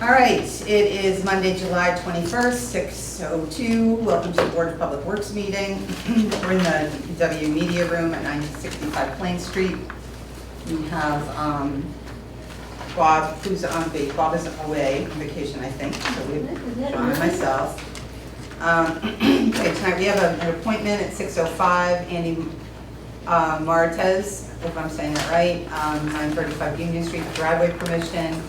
All right, it is Monday, July 21st, 6:02. Welcome to the Board of Public Works meeting. We're in the W Media Room at 965 Plain Street. We have Bob, who's on vacation. Bob is away on vacation, I think, so we have John and myself. Okay, tonight we have an appointment at 6:05. Andy Martez, if I'm saying that right, 935 Union Street, driveway permission.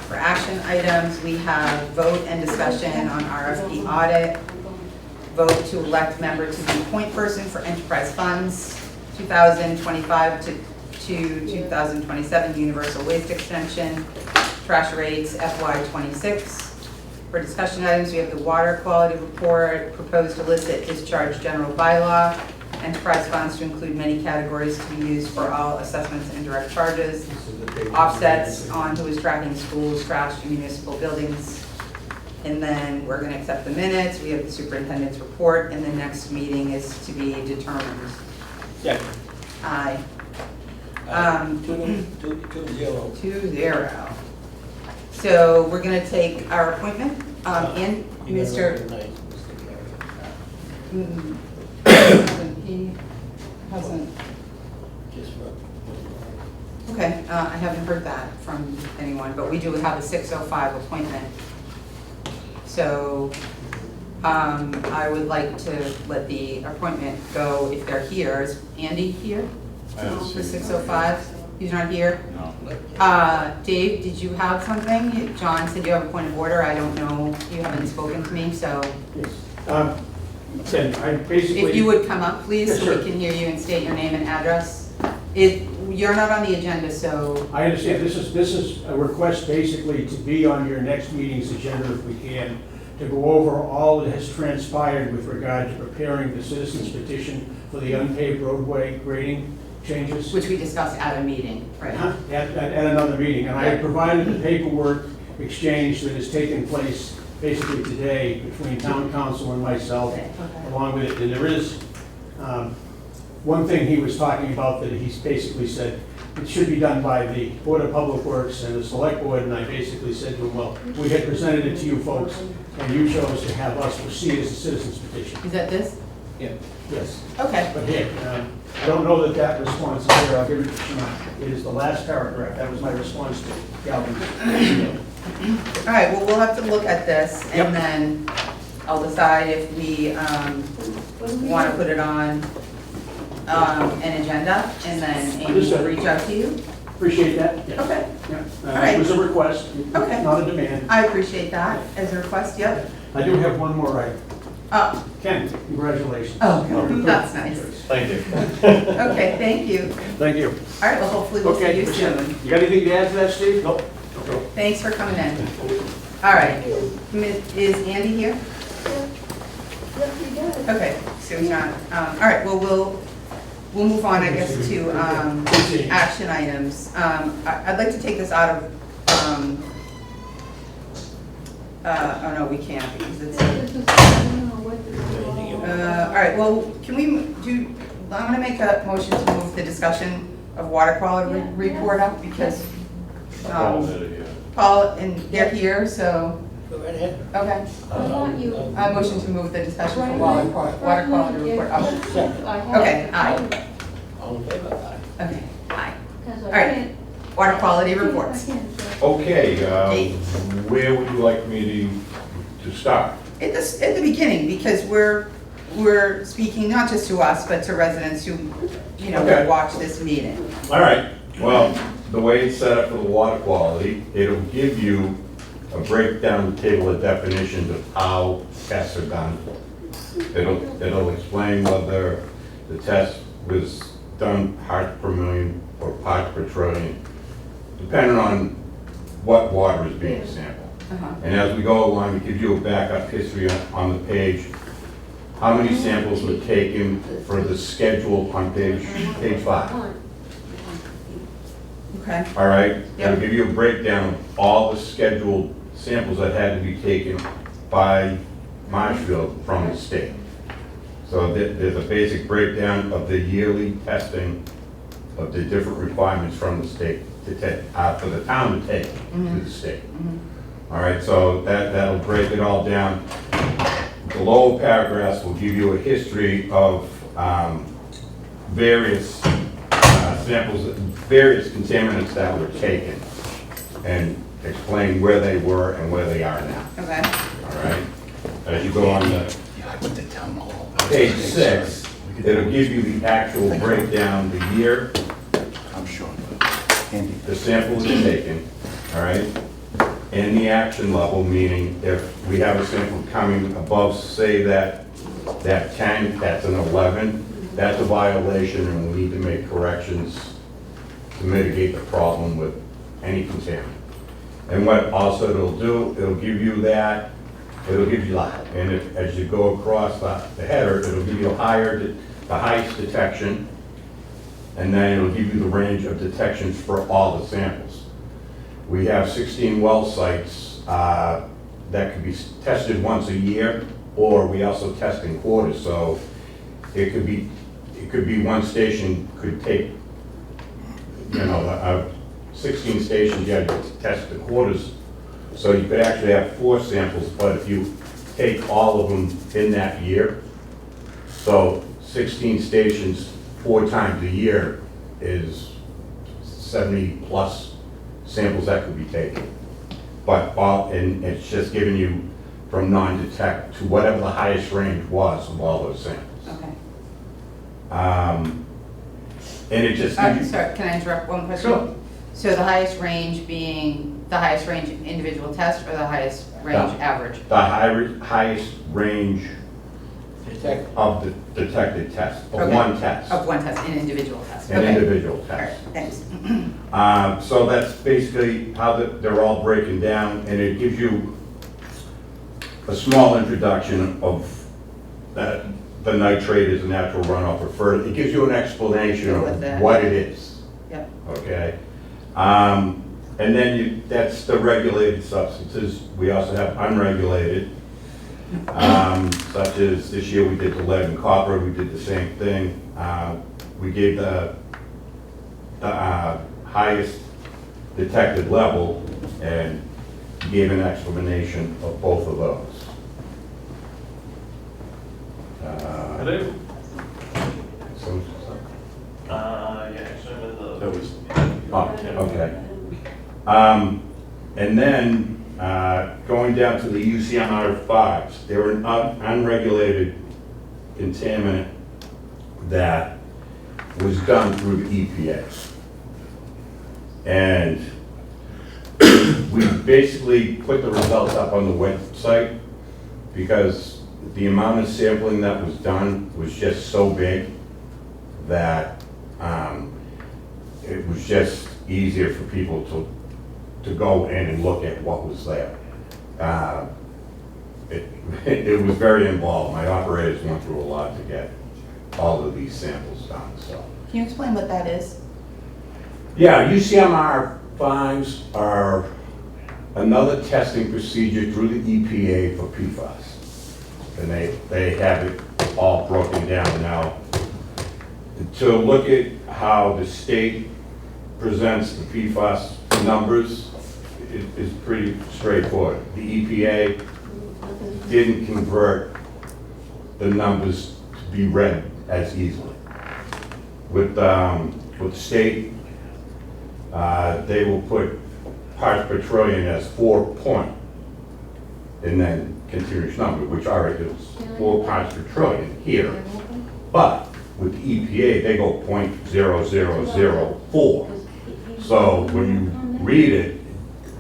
For action items, we have vote and discussion on RFP audit, vote to elect member to be point person for enterprise funds, 2025 to 2027 universal waste extension, trash rates FY26. For discussion items, we have the water quality report, proposed illicit discharge general bylaw, enterprise funds to include many categories to be used for all assessments and direct charges, offsets on who is tracking schools, trash, and municipal buildings. And then we're going to accept the minutes. We have the superintendent's report, and the next meeting is to be determined. Second. Aye. 2-0. 2-0. So we're going to take our appointment in Mr. He hasn't. Okay, I haven't heard that from anyone, but we do have a 6:05 appointment. So I would like to let the appointment go if they're here. Is Andy here for 6:05? He's not here? No. Dave, did you have something? John said you have a point of order. I don't know. You haven't spoken to me, so. Yes. Ken, I basically. If you would come up, please, Yes, so sure. we can hear you and state your name and address. You're not on the agenda, so. I understand, this is a request basically to be on your next meeting's agenda if we can, to go over all that has transpired with regard to preparing the citizens petition for the unpaved roadway grading changes. Which we discussed at a meeting, right? At another meeting, and I provided the paperwork exchange that has taken place basically today between town council and myself, Okay. along with it. And there is one thing he was talking about that he's basically said it should be done by the Board of Public Works and the Select Board, and I basically said to him, well, we had presented it to you folks, and you chose to have us proceed as a citizens petition. Is that this? Yeah. Yes. Okay. But here, I don't know that that response is there. I'll give it to you. It is the last paragraph. That was my response to Galvin's email. All right, well, we'll have to look at this, Yep. and then I'll decide if we want to put it on an agenda, and then Amy will reach out to you. Appreciate that. Yeah. Okay, Yeah. All right. It was a request, Okay. not a demand. I appreciate that as a request, yep. I do have one more item. Ken, congratulations. Oh, that's nice. Thank you. Okay, thank you. Thank you. All right, well, hopefully we'll see you soon. You got anything to add to that, Steve? Nope. Okay. Thanks for coming in. All right, is Andy here? Okay, so he's not, all right, well, we'll move on, I guess, to action items. I'd like to take this out of, oh no, we can't because it's, all right, well, can we do, I'm gonna make a motion to move the discussion of water quality report up because Paul and they're here, so, Go right ahead. okay. I motion to move the discussion for water quality report up. Okay, aye. All in favor? Aye. Okay, aye. All right, water quality reports. Okay, Date. where would you like me to start? At the beginning, because we're speaking not just to us, but to residents who, you know, Okay. will watch this meeting. All right, well, the way it's set up for the water quality, it'll give you a breakdown table of definitions of how tests are done. It'll explain whether the test was done parts per million or parts per trillion, depending on what water is being sampled. And as we go along, it gives you a backup history on the page, how many samples were taken for the schedule on page 5. Okay, All right? Yep. It'll give you a breakdown of all the scheduled samples that had to be taken by Marshfield from the state. So there's a basic breakdown of the yearly testing of the different requirements from the state to take, for the town to take to the state. All right, so that'll break it all down. The lower paragraphs will give you a history of various samples, various contaminants that were taken, and explain where they were and where they are now. Okay. All right? As you go on to Yeah, I went to town hall. page 6, it'll give you the actual breakdown, the year I'm sure. Andy. the sample was taken, all right? And the action level, meaning if we have a sample coming above, say that 10, that's an 11, that's a violation, and we need to make corrections to mitigate the problem with any contaminant. And what also it'll do, it'll give you that, it'll give you that, and as you go across the header, it'll give you the highest detection, and then it'll give you the range of detections for all the samples. We have 16 well sites that could be tested once a year, or we also test in quarters. So it could be one station could take, 16 stations, you had to test the quarters. So you could actually have 4 samples, but if you take all of them in that year, so 16 stations 4 times a year is 70 plus samples that could be taken. But and it's just giving you from non-detect to whatever the highest range was of all those samples. Okay. And it just gives you, Sorry, can I interrupt one question? Sure. So the highest range being the highest range individual test or the highest range average? the highest range Detect. of the detected test, of Okay. one test, Of one test, an individual test? an Okay. individual All right, test. thanks. So that's basically how they're all breaking down, and it gives you a small introduction of that the nitrate is a natural runoff of further. It gives you an explanation Go with of that. what it is. Yep. Okay? And then that's the regulated substances. We also have unregulated, such as this year we did the lead and copper, we did the same thing. We gave the highest detected level and gave an explanation of both of those. Hello? So, Yeah, actually, I'm in the. That was. oh, okay. And then, going down to the UCMR 5s, they were an unregulated contaminant that was done through the EPA. And we basically put the results up on the website because the amount of sampling that was done was just so big that it was just easier for people to go in and look at what was there. It was very involved. My operators went through a lot to get all of these samples done, so. Can you explain what that is? Yeah, UCMR 5s are another testing procedure through the EPA for PFAS. And they have it all broken down now. To look at how the state presents the PFAS numbers is pretty straightforward. The EPA didn't convert the numbers to be read as easily. With the state, they will put parts per trillion as 4 point, and then continuous number, which already is 4 parts per trillion here. But with the EPA, they go 0.0004. So when you read it,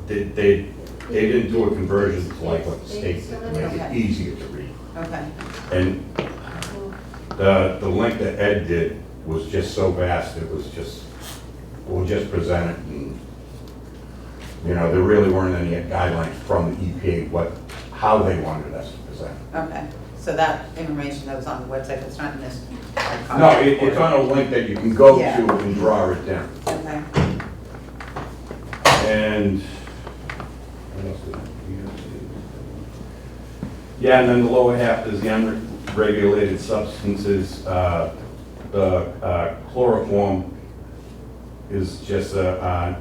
they didn't do a conversion to like what the state did, to make it easier to read. Okay. And the link that Ed did was just so vast, we'll just present it, and, there really weren't any guidelines from the EPA, how they wanted us to present. Okay. So that information that was on the website, it's not in this hard copy? No, it's on a link that you can go Yeah. to and draw it down. Okay. And, what else did I do? Yeah, and then the lower half is the unregulated substances, the chloroform is just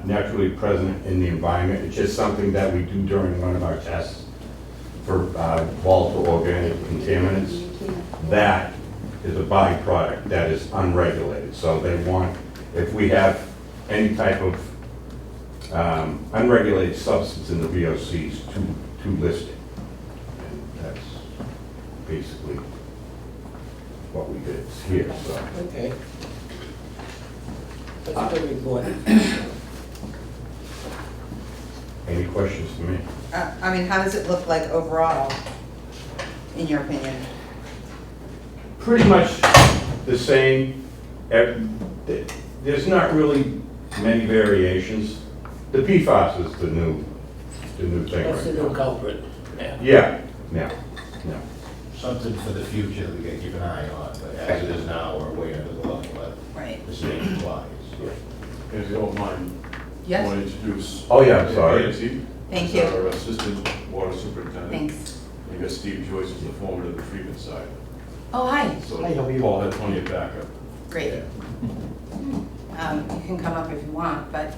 naturally present in the environment. It's just something that we do during one of our tests for volatile organic contaminants. That is a byproduct that is unregulated. So they want, if we have any type of unregulated substance in the VOCs, to list it. And that's basically what we did here, so. Okay. That's a good report. Any questions for me? I mean, how does it look like overall, in your opinion? Pretty much the same. There's not really many variations. The PFAS is the new thing That's the right new now. culprit. Yeah, yeah. Something for the future that we gotta keep an eye on, but as it is now, we're way under the level, but Right. the same applies. If you don't mind, I Yes, want to introduce. Oh, yeah, I'm sorry. Nancy. Thank who's you. Our Assistant Water Superintendent. Thanks. And you got Steve Joyce, who's the foreman of the treatment side. Oh, hi, So Hi, how are you? Paul had plenty of backup. great. You can come up if you want, but,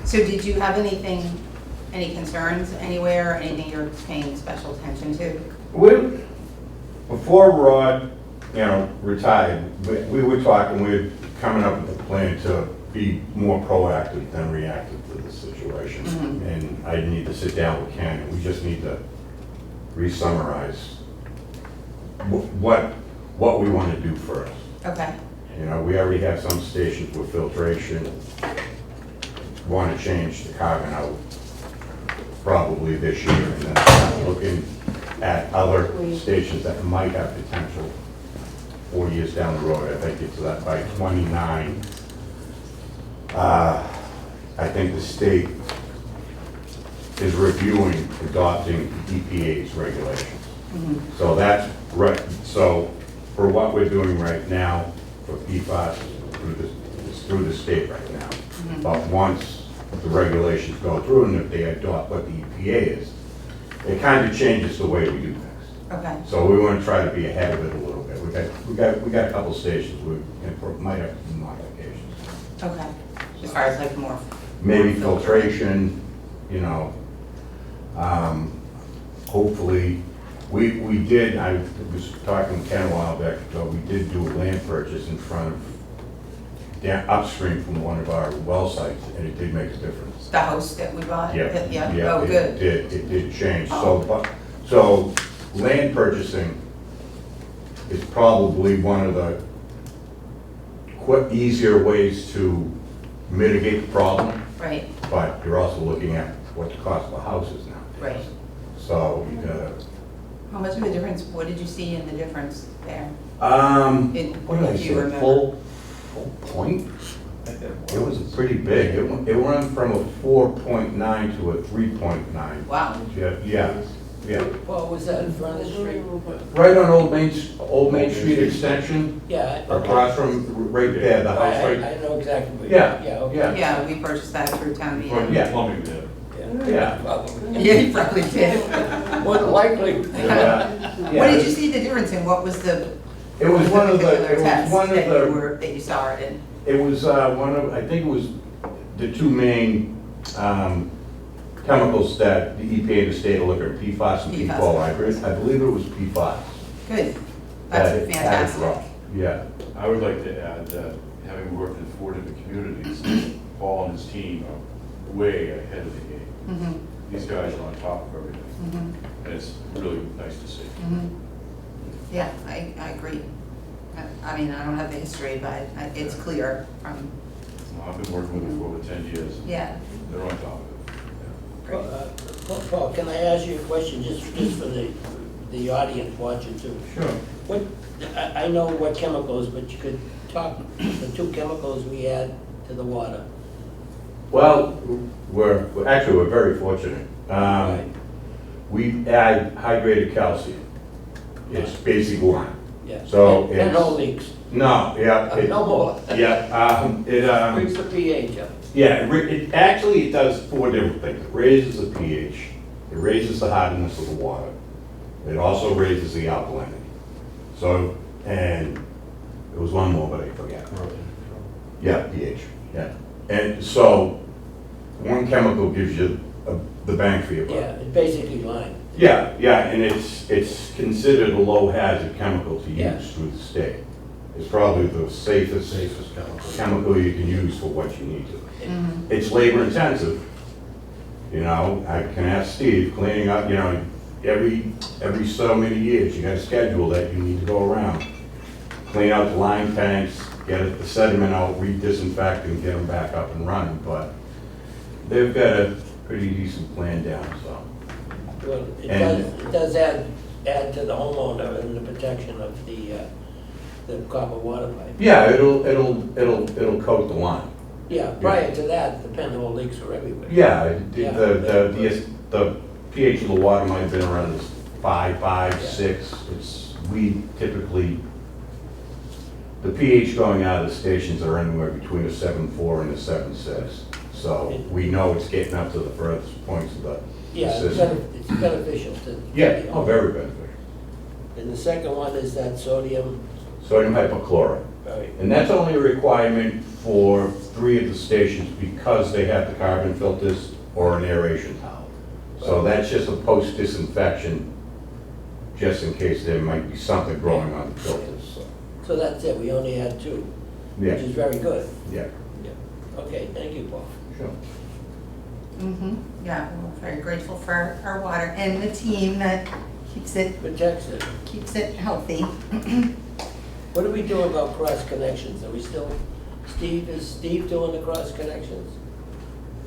so did you have any concerns anywhere, anything you're paying special attention to? Before Rod, retired, we were talking, we were coming up with a plan to be more proactive than reactive to the situation. Mhm. And I need to sit down with Ken, and we just need to re-summarize what we want to do first. Okay, We already have some stations with filtration. Want to change the carbon out probably this year, and then start looking at other stations that might have potential 4 years down the road. I think it's that by 29. I think the state is reviewing adopting EPA's regulations. So that's right. So for what we're doing right now for PFAS, it's through the state right now. But once the regulations go through and if they adopt what the EPA is, it kind of changes the way we do things. okay, So we want to try to be ahead of it a little bit. We got a couple stations we might have some modifications. okay. As far as like more. Maybe filtration, hopefully, we did, I was talking with Ken a while back ago, we did do a land purchase in front of, upstream from one of our well sites, and it did make a difference. The house that we bought? Yeah. Yeah, oh, good. It did change. Oh. So land purchasing is probably one of the easier ways to mitigate the problem, Right, but you're also looking at what the cost of a house is now. right. So, How much of a difference, what did you see in the difference there? what did I If you say, remember. full point? It was pretty big. It went from a 4.9 to a 3.9. Wow, Yeah. Paul, was that in front of the street? Right on Old Main Street Extension, Yeah. across from, right there, the house right. I know exactly what. Yeah, Yeah, okay. yeah. yeah, we purchased that through town meeting. Plumbing- Yeah. Plumbing there. Yeah. Probably. Yeah, you probably did. More than likely. What did you see the difference in? What was the? It was one of the, particular it was test one of that the. you were, that you saw it in? It was one of, I think it was the two main chemicals that the EPA and the state are looking at, PFAS and PFAS. PFOA. I believe it was PFAS. Good, that that's it added fantastic. up. Yeah, I would like to add that having worked in 4 different communities, Paul and his team are way ahead of the game. Mhm, These guys are on top of everything, mhm, and it's really nice to see. mhm. Yeah, I agree. I mean, I don't have the history, but it's clear from, I've been working with them for over 10 years. yeah, They're on top of it. great. Paul, can I ask you a question, just for the audience watching too? sure. What, I know what chemicals, but you could talk, the 2 chemicals we add to the water. Well, we're very fortunate. Right. We add hydrated calcium. It's basic one. Yeah. So And it's- no leaks. No, yeah. No more. Yeah, Brings the pH up. yeah, it does 4 different things. It raises the pH, it raises the hardness of the water, it also raises the alkalinity. So, and there was one more, but I forgot. Yeah, pH, yeah. And so, one chemical gives you the bang for your buck. Yeah, it's basically lime. Yeah, yeah, and it's considered a low hazard chemical to Yeah. use through the state. It's probably the safest chemical you can use for what you need to. It's labor intensive. You know, I can ask Steve, cleaning up, you know, every so many years, you got a schedule that you need to go around. Clean out the line tanks, get the sediment out, re-disinfect and get them back up and running, but they've got a pretty decent plan down, so. Well, it And- does add to the homeowner and the protection of the copper water pipe. Yeah, it'll coat the line. Yeah, prior to that, the pinhole leaks were everywhere. Yeah, Yeah. the pH of the water might have been around this 5, Yeah. 6. We typically, the pH going out of the stations are anywhere between a 7.4 and a 7.6. So we know it's getting up to the furthest points of the Yeah, system. it's beneficial to. Yeah, oh, very beneficial. And the second one is that sodium, Sodium hypochlorite. right, And that's only a requirement for 3 of the stations because they have the carbon filters or an aeration towel. So that's just a post-disinfection, just in case there might be something growing on the filters, so. so that's it, we only had 2, Yeah, which is very good. yeah, Yeah. Okay, thank you, Paul. sure. Yeah, we're very grateful for our water and the team that keeps it Protects it. healthy. What do we do about cross connections? Are we still, is Steve doing the cross connections?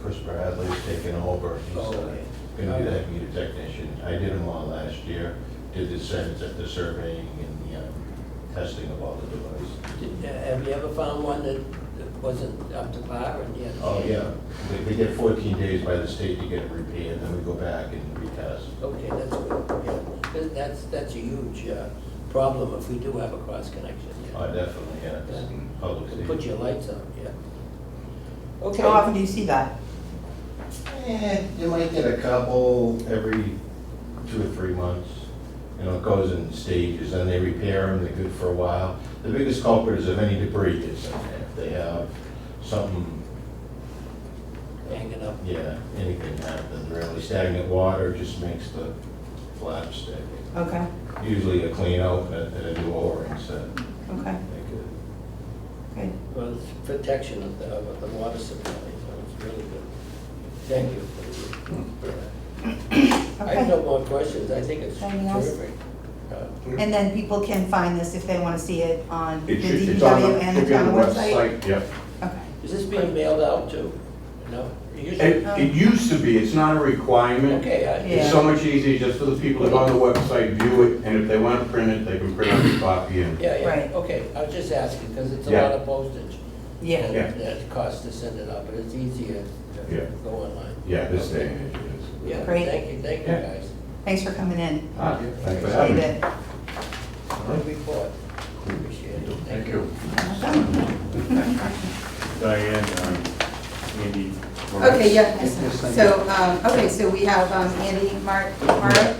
Chris Bradley's taken over, he's Oh, okay. gonna be that meter technician. I did them all last year, did the surveying and the testing of all the devices. Have you ever found one that wasn't up to par and yet? Oh, yeah, they get 14 days by the state to get it repaired, then we go back and retest. Okay, that's good, yeah. That's a huge problem if we do have a cross connection. Yeah. Oh, definitely, yeah, it's public To safety. put your lights on, yeah. Okay. How often do you see that? You might get a couple every 2 or 3 months. You know, it goes in stages, and they repair them, they're good for a while. The biggest culprit is if any debris gets in there. If they have something, Hanging up. yeah, anything happens, really. Stagnant water just makes the flap stick. Okay, Usually a clean out and a new O-ring set. okay, Make it. good. Well, it's protection of the water supply, so it's really good. Thank you for that. I have no Okay. more questions, I think it's Anything else? terrific. And then people can find this if they want to see it on the It's on DPW and the should be on town the website? Yep. Okay. Is this being mailed out too? No? It used to be, it's not a requirement. Okay, It's so much easier just for the people that go on the website, view it, and if they want to print it, they can print out a copy and. yeah, Right. okay, I was just asking, because it's a Yeah. lot of postage. Yeah. And Yeah. it costs to send it out, but it's easier to Yeah. go online. Yeah, this day and age it is. Yeah, Great. thank you, Yeah. guys. Thanks for coming in. Thanks for having Appreciate me. it. Good report. Appreciate it. Thank you. Welcome. Diane, Andy. Okay, yeah, so, okay, so we have Andy Moritz,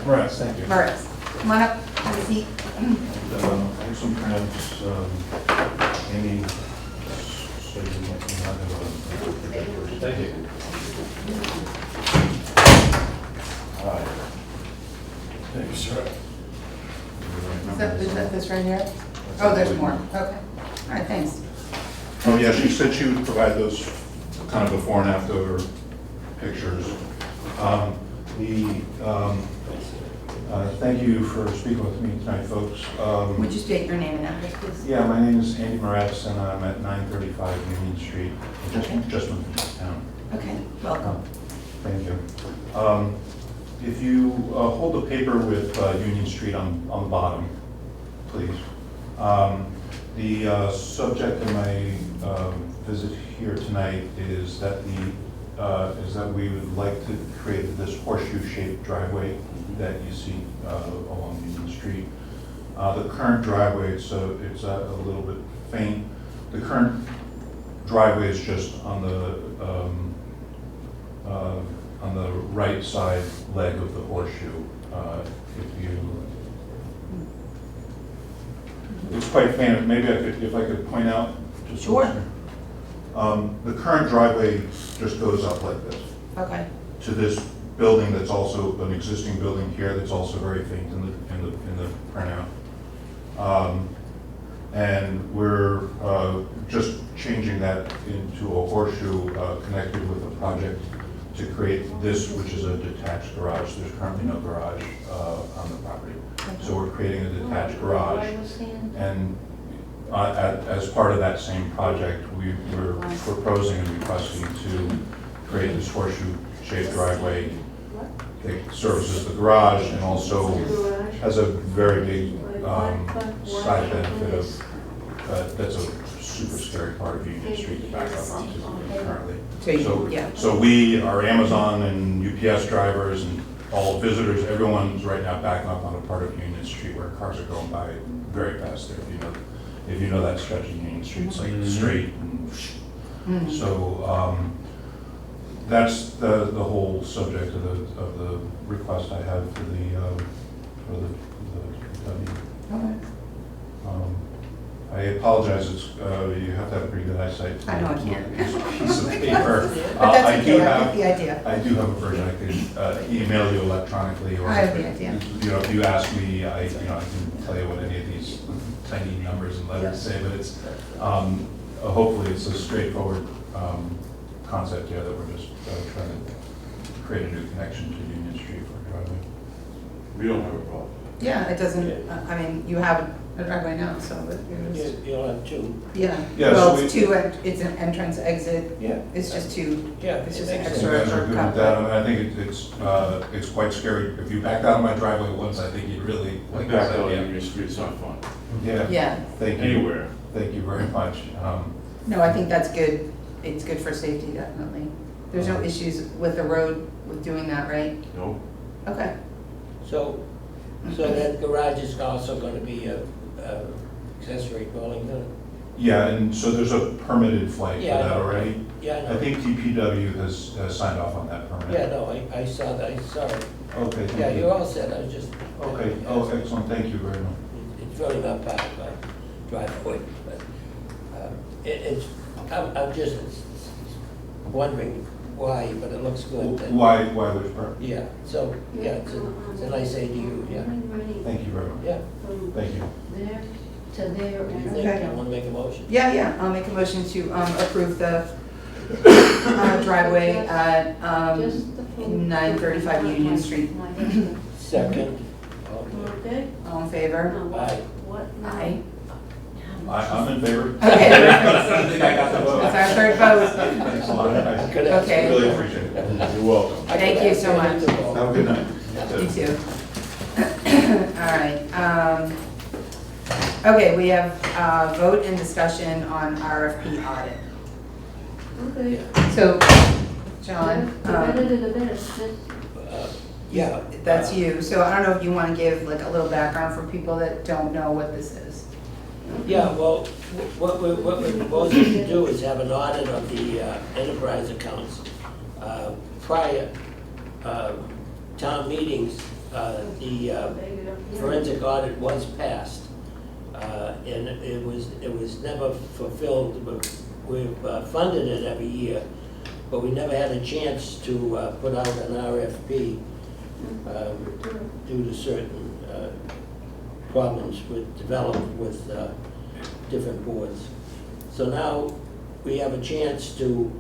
Right, thank you. Moritz. Come on up, have a seat. I have some plans, Andy said you might not have a. Thank you. Hi. Thank you, sir. Is that this right here? Oh, there's more, okay. All right, thanks. Oh, yeah, she said she would provide those kind of before and after pictures. Thank you for speaking with me tonight, folks. Would you state your name and address, please? Yeah, my name is Andy Moretz, and I'm at 935 Union Street, Okay. just moved to town. Okay, welcome. Thank you. If you hold the paper with Union Street on the bottom, please. The subject of my visit here tonight is that we would like to create this horseshoe-shaped driveway that you see along Union Street. The current driveway, so it's a little bit faint. The current driveway is just on the right side leg of the horseshoe. It's quite faint. Maybe if I could point out. just Sure. The current driveway just goes up like this Okay, to this building that's also an existing building here that's also very faint in the printout. And we're just changing that into a horseshoe connected with a project to create this, which is a detached garage. There's currently no garage on the property. So we're creating a detached garage. And as part of that same project, we're proposing and requesting to create this horseshoe-shaped driveway that services the garage and also has a very big side benefit of, that's a super scary part of Union Street to back up onto currently. So we, our Amazon and UPS drivers and all visitors, everyone's right now backing up on a part of Union Street where cars are going by very fast there. If you know that stretch of Union Street, it's like straight and so that's the whole subject of the request I have for the okay. I apologize, it's, you have to have pretty good eyesight. I know I can't. Piece of paper. But that's I do okay, I have- get the idea. I do have a version, I could email you electronically, or I have the idea. you know, if you ask me, I can tell you what any of these tiny numbers and letters say, but it's, hopefully it's a straightforward concept here that we're just trying to create a new connection to Union Street for driving. We don't have a problem. Yeah, it doesn't, I mean, you have a driveway now, so it's, You'll have two. yeah. Yeah, Well, so it's it's an entrance, exit, Yeah. it's just two, Yeah. it's just it an makes You extra guys are good with cut. that, I mean, I think it's quite scary. If you backed out of my driveway once, I think you'd really like Back this out idea. on Union Street, it's not fun. Yeah, Yeah, thank you. Anywhere. Thank you very much. no, I think that's good, it's good for safety, definitely. There's no issues with the road with doing that, right? No? Okay, So that garage is also gonna be a accessory dwelling unit? Yeah, and so there's a permitted flight for Yeah, I that know. already. Yeah, I know. I think DPW has signed off on that permit. Yeah, no, I saw that, I saw it. Okay, Yeah, thank you're you. all set, I was just. Okay, oh, excellent, thank you very much. It's really not part of my driveway, but it's, I'm just wondering why, but it looks good. and- Why there's permit? Yeah, so, yeah, it's a nice ADU, yeah, Thank you very much. yeah. Thank you. There to there. What do you Okay. think? You wanna make a motion? yeah, I'll make a motion to approve the driveway at 935 Union Street. Second. Okay. All in favor? Aye. What? Aye. I'm in favor. Okay, I think I got the vote. that's our third vote. Thanks a lot. I Good answer. Okay. really appreciate it. You're welcome. Thank you so much. Have a good night. You too. All right. Okay, we have vote and discussion on RFP audit. Okay. So, John, Yeah. that's you. So I don't know if you want to give like a little background for people that don't know what this is. Yeah, well, what we're proposing to do is have an audit of the enterprise accounts. Prior town meetings, the forensic audit was passed, and it was never fulfilled. We've funded it every year, but we never had a chance to put out an RFP due to certain problems developed with different boards. So now we have a chance to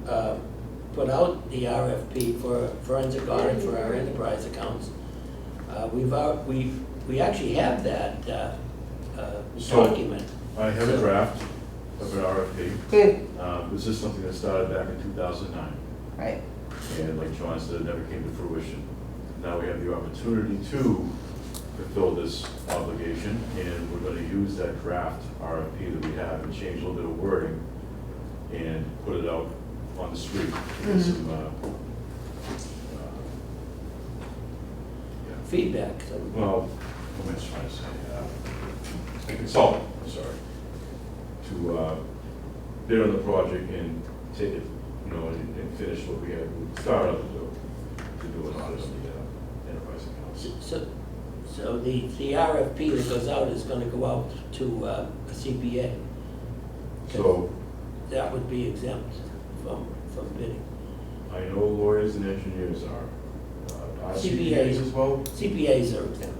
put out the RFP for forensic audit for our enterprise accounts. We actually have that So- document. I have a draft of an RFP. Good, This is something that started back in 2009. right. And like John said, it never came to fruition. Now we have the opportunity to fulfill this obligation, and we're gonna use that draft RFP that we have and change a little bit of wording and put it out on the street. Get some, yeah. Feedback. Well, what am I trying to say? A consultant, I'm sorry, to bid on the project and take it, and finish what we had, we started out to do an audit of the enterprise accounts. So the RFP that goes out is gonna go out to a CPA. So, that would be exempt from bidding. I know lawyers and engineers are. Are CPAs. CPAs as well? CPAs are exempt.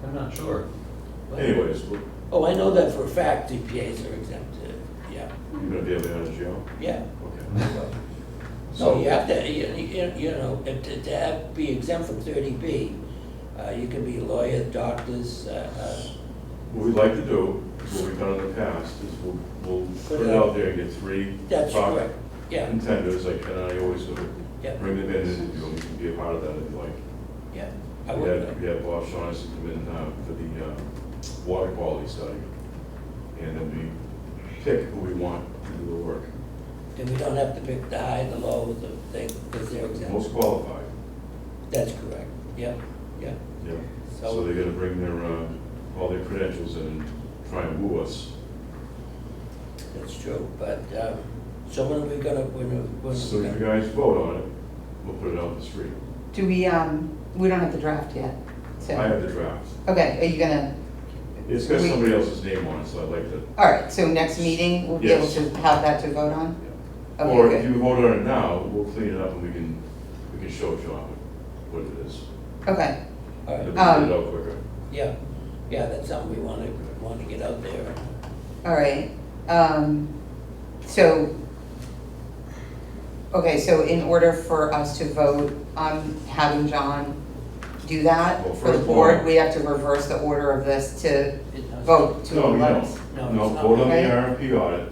I'm not sure. Anyways, Oh, I know that for a fact, CPAs are exempt, yeah, you're gonna be able to manage your own? yeah. Okay. So you have to, you know, to have, be exempt from 30B, you can be lawyers, doctors, What we'd like to do, what we've done in the past, is we'll put it out there and get 3 that's top correct, yeah, contenders, like Ken and I always do. yeah, Bring them in and interview them, you can be a part of that if you like. yeah. I We would, had Bob Shaughnessy come in for the water quality study. And then we pick who we want to do the work. and we don't have to pick the high, the low, the thing, because they're exempt. Most qualified, That's correct, yeah, yeah. yeah. So So, they're gonna bring their, all their credentials in and try and woo us. that's true, but, so when are we gonna, when So are we if you gonna? guys vote on it, we'll put it out in the street. Do we don't have the draft yet, so. I have the draft. Okay, are you gonna, It's got We- somebody else's name on it, so I'd like to. all right, so next meeting, we'll be able Yes. to have that to vote on? Okay, Or if good. you vote on it now, we'll clean it up and we can show John what it is. Okay, All It'll right, get it out quicker. yeah, yeah, that's something we wanna get out there. all right. So, okay, so in order for us to vote on having John do that Well, for the first of board, all- we have to reverse the order of this to It does. vote to No, we let don't. us. No, No, it's not. vote on the Okay. RFP audit,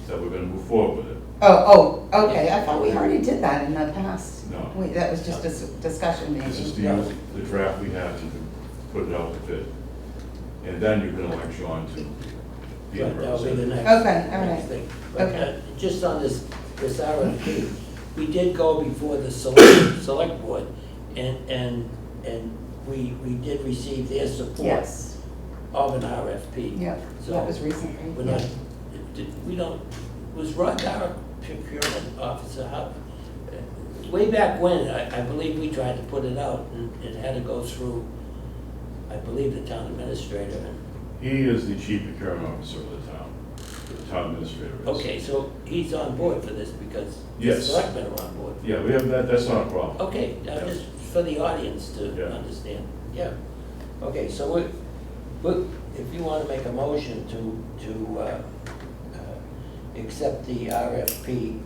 that we're gonna move forward with it. Oh, okay, I thought we already did that in the past. No. Wait, that was just a discussion This is maybe. to use the draft we have to put it out to bid. And then you can elect John to be the Right, that'll be the representative. next. Okay, all next right. thing. But, Okay. just on this RFP, we did go before the select board, and we did receive their support Yes, of an RFP. yeah, So that was recently. we're not, we don't, was Rod our procurement officer, how, way back when, I believe we tried to put it out, and it had to go through, I believe, the town administrator, and He is the chief procurement officer of the town administrator is. okay, so he's on board for this because the Yes. selectmen are on board. Yeah, we have that, that's not a problem. Okay, just for the audience to Yeah. understand, yeah. Okay, so if you want to make a motion to accept the RFP,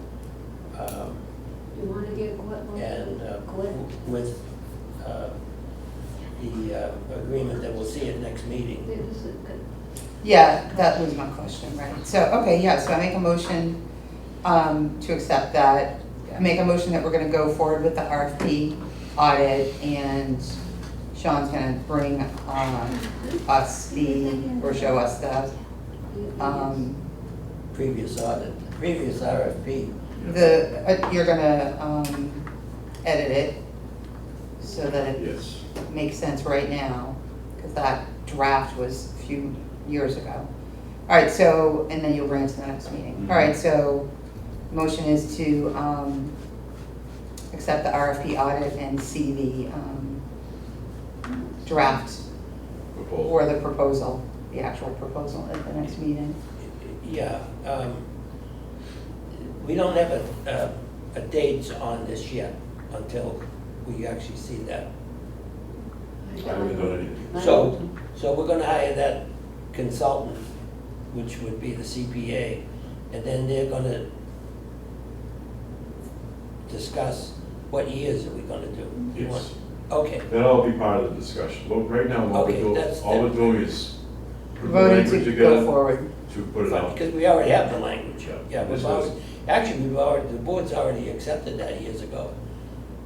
You wanna get what? and What? with the agreement that we'll see at next meeting. This is good. Yeah, that was my question, right? So, okay, yeah, so I make a motion to accept that. I make a motion that we're gonna go forward with the RFP audit, and Sean's gonna bring us or show us Previous audit, previous RFP. you're gonna edit it so that it Yes. makes sense right now, because that draft was a few years ago. All right, so, and then you'll bring it to the next meeting. All right, so motion is to accept the RFP audit and see the draft Proposal. or the proposal, the actual proposal at the next meeting. Yeah, we don't have a date on this yet until we actually see that. I haven't done anything. So we're gonna hire that consultant, which would be the CPA, and then they're gonna discuss what years are we gonna do. You want- Yes. Okay, That'll be part of the discussion. But right now, Okay, that's- all we're doing is put the Voting language to together go forward. to put it fine, out. because we already have the language. Yeah, This we've already, is- actually, the board's already accepted that years ago.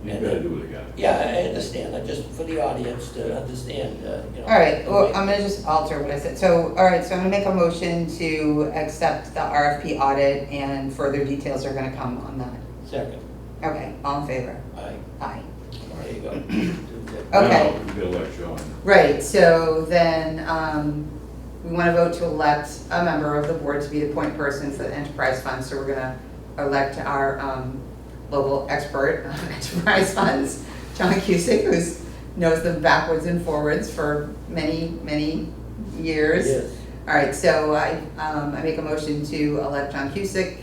You gotta do it again. Yeah, I understand, I just, for the audience to understand, you know. All right, well, I'm gonna just alter what I said. So, all right, so I'm gonna make a motion to accept the RFP audit, and further details are gonna come on that. Second, Okay, all in favor? aye, Aye. there you go. Okay. Now, we gotta elect John. Right, so then, we wanna vote to elect a member of the board to be the point person for the enterprise fund, so we're gonna elect our, local expert on enterprise funds, John Cusick, who knows them backwards and forwards for many, many years. Yes. All right, so I make a motion to elect John Cusick,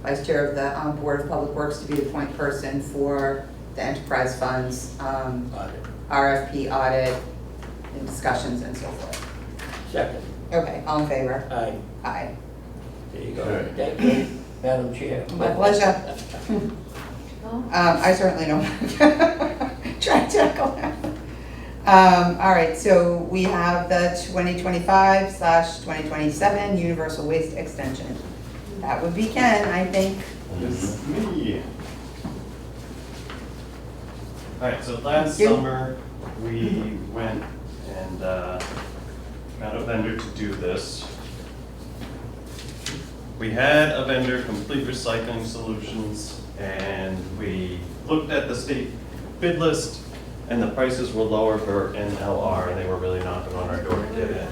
Vice Chair of the Board of Public Works, to be the point person for the enterprise funds, Audit. RFP audit, and discussions and so forth. Second. Okay, all in favor? Aye. Aye. There you go. Okay. Thank you, Madam Chair. My pleasure. Oh, I certainly don't try to tackle that. All right, so we have the 2025/2027 Universal Waste Extension. That would be Ken, I think. It's me. All right, so last Thank you. summer, we went and got a vendor to do this. We had a vendor, Complete Recycling Solutions, and we looked at the state bid list, and the prices were lower for NLR, and they were really knocking on our door to get in.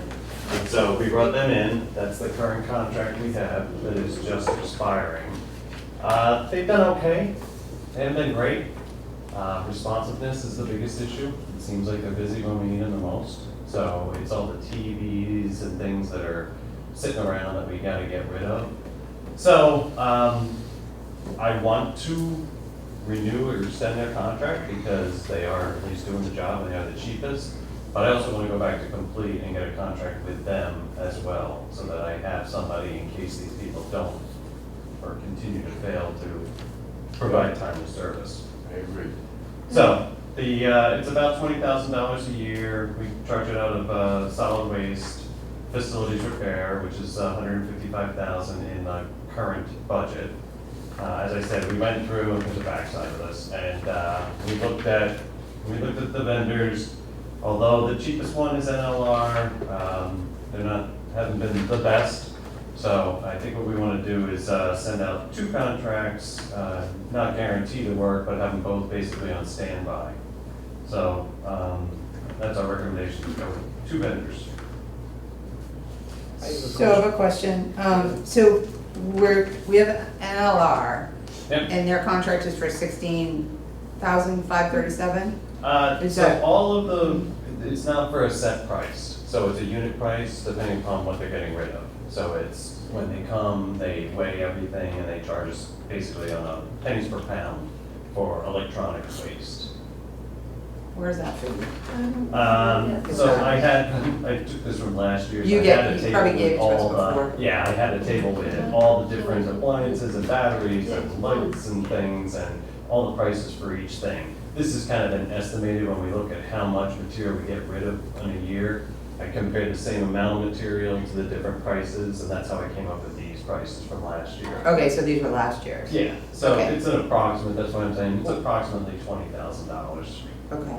And so we brought them in. That's the current contract we have that is just expiring. They've done okay. They haven't been great. Responsiveness is the biggest issue. It seems like they're busy when we need them the most. So it's all the TVs and things that are sitting around that we gotta get rid of. So, I want to renew or extend their contract because they are at least doing the job and they are the cheapest. But I also want to go back to Complete and get a contract with them as well, so that I have somebody in case these people don't or continue to fail to provide timely service. I agree. So, it's about $20,000 a year. We charge it out of solid waste, facilities repair, which is $155,000 in the current budget. As I said, we went through, there's a backside of this, and we looked at the vendors. Although the cheapest one is NLR, haven't been the best. So I think what we want to do is send out 2 contracts, not guarantee the work, but have them both basically on standby. So that's our recommendation, to go with 2 vendors. So I have a question. So we have NLR, Yep. and their contract is for $16,537? Is So that- all of it's not for a set price, so it's a unit price depending upon what they're getting rid of. So it's, when they come, they weigh everything and they charge us basically on a pennies per pound for electronic waste. Where's that figure? So I took this from last year. So You I get- had a you table probably with gave it to us all the- before. Yeah, I had a table with all the different appliances and batteries and lights and things and all the prices for each thing. This is kind of an estimated when we look at how much material we get rid of in a year. I compared the same amount of material to the different prices, and that's how I came up with these prices from last year. Okay, so these were last year's? Yeah, so Okay. it's an approximate, that's what I'm saying, it's approximately $20,000. Okay.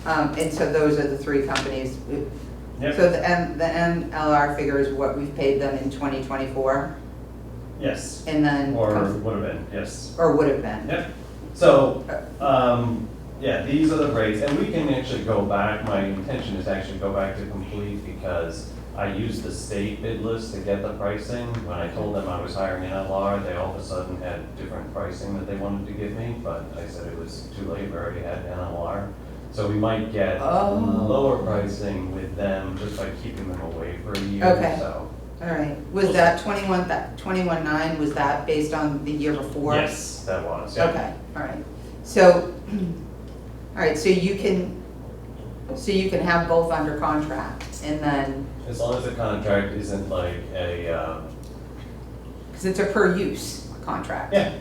And so those are the 3 companies. Yep. So the NLR figure is what we've paid them in 2024, Yes, and then, or would have been, yes. or would have been? Yep, so, yeah, these are the rates, and we can actually go back, my intention is to actually go back to Complete because I used the state bid list to get the pricing. When I told them I was hiring an LR, they all of a sudden had different pricing that they wanted to give me, but I said it was too late, we already had NLR. So we might get Oh. lower pricing with them just by keeping them away for a year, Okay. so. All right, was that 21.9, was that based on the year before? Yes, that was, yeah. Okay, all right. So, all right, so you can have both under contract, and then, As long as the contract isn't like a, because it's a per use contract. yeah,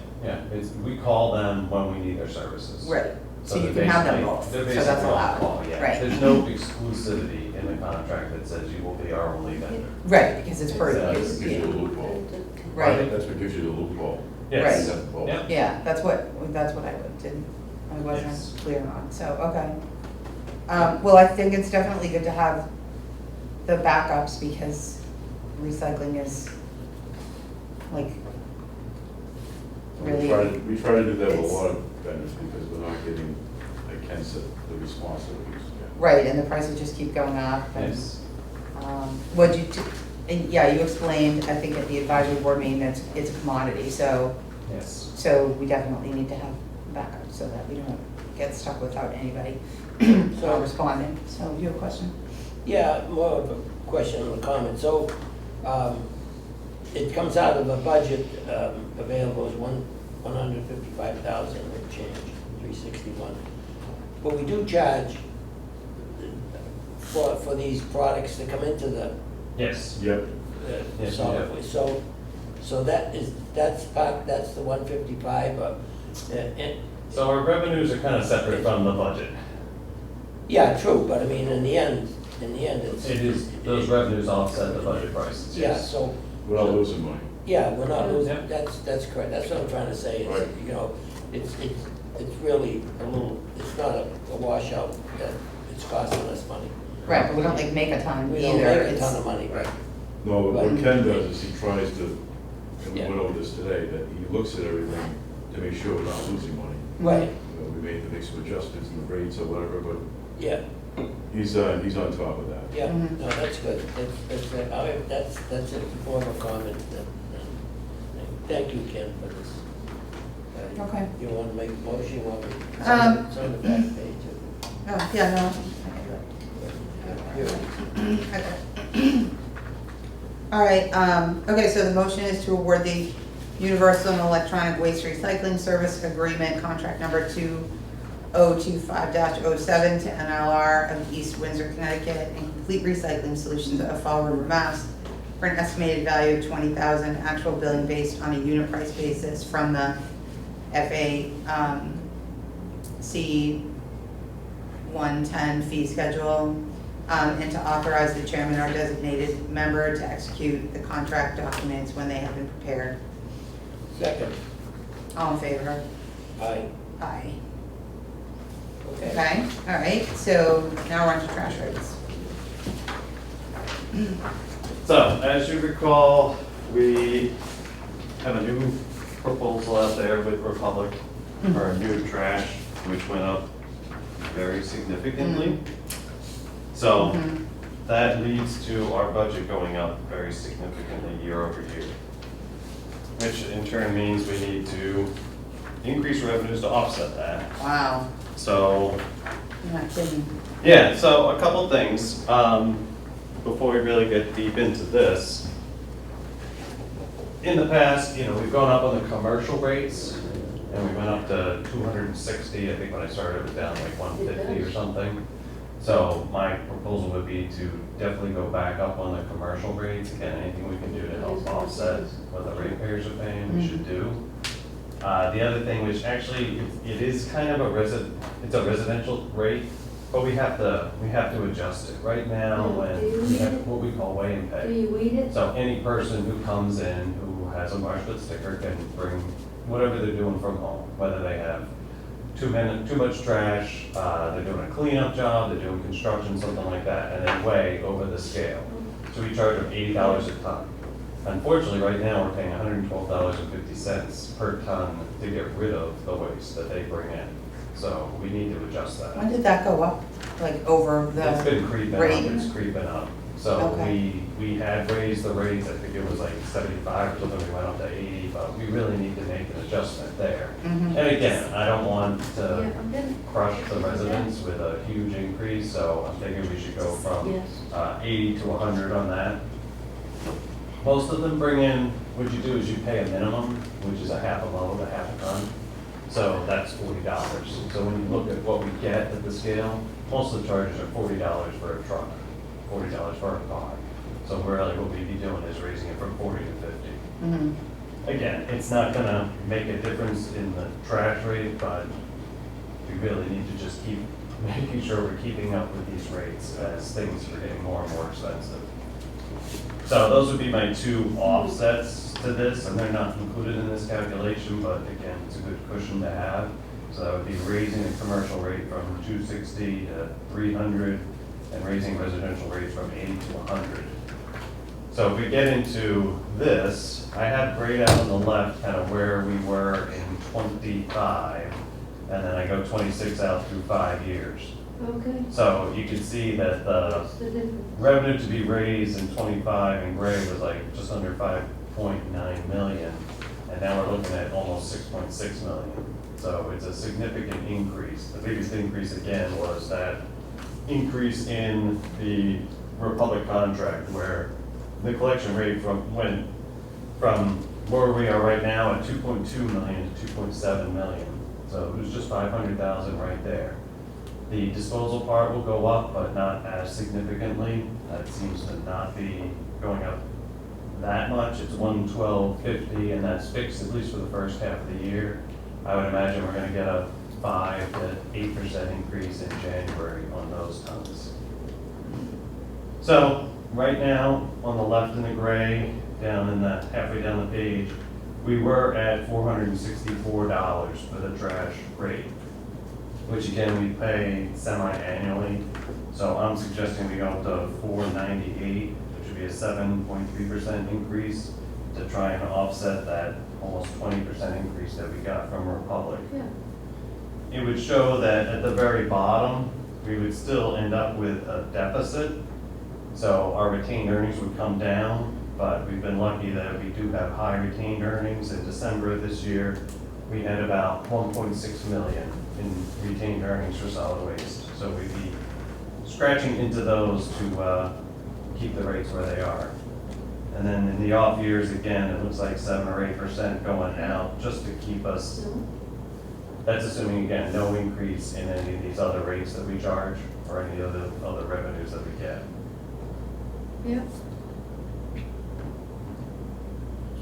we call them when we need their services. Right, so you they're can have them basically- both, They're so that's basically on allowed. call, yeah. Right. There's no exclusivity in the contract that says you will be our only vendor. Right, because it's per Exactly. use, Gives you yeah. a loophole. Right, That's what gives you the loophole. Yes. Acceptable. Yep. yeah, that's what I didn't, I Yes. wasn't clear on, so, okay. Well, I think it's definitely good to have the backups, because recycling is, like, really. We try to do that with a it's- lot of vendors because we're not getting, like Ken said, the response that we used to get. Right, and the prices just keep going up, and, Yes. what'd you, and yeah, you explained, I think at the advisory board meeting, that it's a commodity, so Yes. we definitely need to have backup, so that we don't get stuck without anybody So- responding. So, you have a question? Yeah, more of a question and a comment. So, it comes out of a budget, available as 155,000 and change, 361. But we do charge for these products to come into the Yes. Yep. Yes, solid we waste. So that's the 155, and, So our revenues are kind of separate from the budget. yeah, true, but I mean, in the end, it's. It is, those revenues offset the budget prices, Yeah, yes. so, We're not losing money. yeah, we're not losing, Yeah. that's correct, that's what I'm trying to say, is, Right. you know, it's really a little, it's not a washout, that it's costing us money. Right, but we don't like make a ton We either. don't make a It's- ton of money, right? No, but what Right. Ken does is he tries to, and we Yeah. went over this today, that he looks at everything to make sure we're not losing money. Right, We may make some adjustments in the rates or whatever, but yeah, he's on top of that. yeah, Mhm. no, that's good, that's a form of comment, thank you, Ken, for this. Okay. You want to make a motion, you want me to Um, sign the back page? Oh, yeah, no. Here. All right, okay, so the motion is to award the Universal and Electronic Waste Recycling Service Agreement, contract number 2025-07 to NLR of East Windsor, Connecticut, and Complete Recycling Solutions of Fall River, Mass. for an estimated value of $20,000, actual billing based on a unit price basis from the FAC 110 fee schedule, and to authorize the chairman or designated member to execute the contract documents when they have been prepared. Second, All in favor? aye, Aye. okay. Okay, all right, so now we're on to trash rates. So, as you recall, we have a new proposal out there with Republic for a new trash, which went up very significantly. So, Mhm. that leads to our budget going up very significantly year over year. Which in turn means we need to increase revenues to offset that. Wow, So, you're not kidding. yeah, so a couple things, before we really get deep into this. In the past, we've gone up on the commercial rates, and we went up to 260, I think when I started it was down like 150 or something. So my proposal would be to definitely go back up on the commercial rates. Again, anything we can do to help offset what the ratepayers are paying, we should do. The other thing, which actually, it is kind of it's a residential rate, but we have to adjust it. Right now, when we have what we call weigh and Do pay. you weed it? So any person who comes in who has a Marshfield sticker can bring whatever they're doing from home, whether they have too much trash, they're doing a cleanup job, they're doing construction, something like that, and they weigh over the scale. So we charge them $80 a ton. Unfortunately, right now, we're paying $112.50 per ton to get rid of the waste that they bring in. So we need to adjust that. When did that go up, like over It's the been creeping up, rate? it's creeping up. So Okay. we had raised the rates, I think it was like 75 or something, we went up to 80, but we really need to make an adjustment there. Mhm. And again, I don't want Yeah, to I'm gonna. crush the residents with a huge increase, so I'm thinking we should go from Yes. 80 to 100 on that. Most of them bring in, what you do is you pay a minimum, which is a half a load, a half a ton. So that's $40. So when you look at what we get at the scale, most of the charges are $40 for a truck, $40 for a car. So really what we'd be doing is raising it from 40 to 50. Mhm. Again, it's not gonna make a difference in the trash rate, but we really need to just keep making sure we're keeping up with these rates as things are getting more and more expensive. So those would be my two offsets to this, and they're not included in this calculation, but again, it's a good cushion to have. So that would be raising the commercial rate from 260 to 300, and raising residential rates from 80 to 100. So if we get into this, I have grayed out on the left kind of where we were in 25, and then I go 26 out through 5 years. Okay. So you can see that the What's the difference? revenue to be raised in 25 in gray was like just under 5.9 million, and now we're looking at almost 6.6 million. So it's a significant increase. The biggest increase again was that increase in the Republic contract where the collection rate went from where we are right now at 2.2 million to 2.7 million. So it was just 500,000 right there. The disposal part will go up, but not as significantly. That seems to not be going up that much. It's 112.50, and that's fixed at least for the first half of the year. I would imagine we're gonna get a 5 to 8% increase in January on those tons. So, right now, on the left in the gray, down in the, halfway down the page, we were at $464 for the trash rate, which again, we pay semi-annually. So I'm suggesting we go up to $498, which would be a 7.3% increase to try and offset that almost 20% increase that we got from Republic. Yeah. It would show that at the very bottom, we would still end up with a deficit. So our retained earnings would come down, but we've been lucky that we do have high retained earnings. In December of this year, we had about 1.6 million in retained earnings for solid waste. So we'd be scratching into those to keep the rates where they are. And then in the off years, again, it looks like 7 or 8% going out just to keep us. That's assuming, again, no increase in any of these other rates that we charge or any other revenues that we get. Yeah.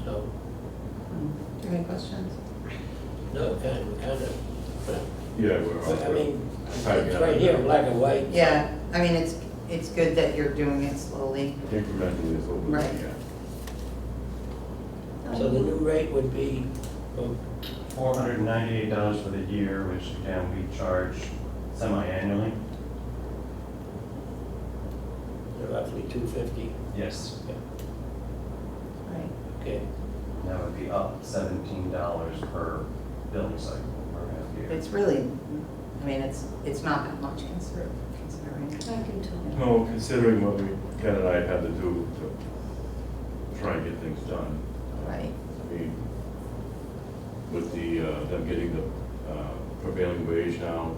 So, Do you have any questions? no, kind of, Yeah, we're all. I mean, it's right here, black and white. Yeah, I mean, it's good that you're doing it slowly. Incrementally is what we're Right. looking at. So the new rate would be, $498 for the year, which again, we charge semi-annually. roughly 250, Yes. Right. okay. And that would be up $17 per billing cycle per half year. It's really, I mean, it's not that much considering. I can tell. No, considering what Ken and I had to do to try and get things done. Right. I mean, with them getting the prevailing wage now,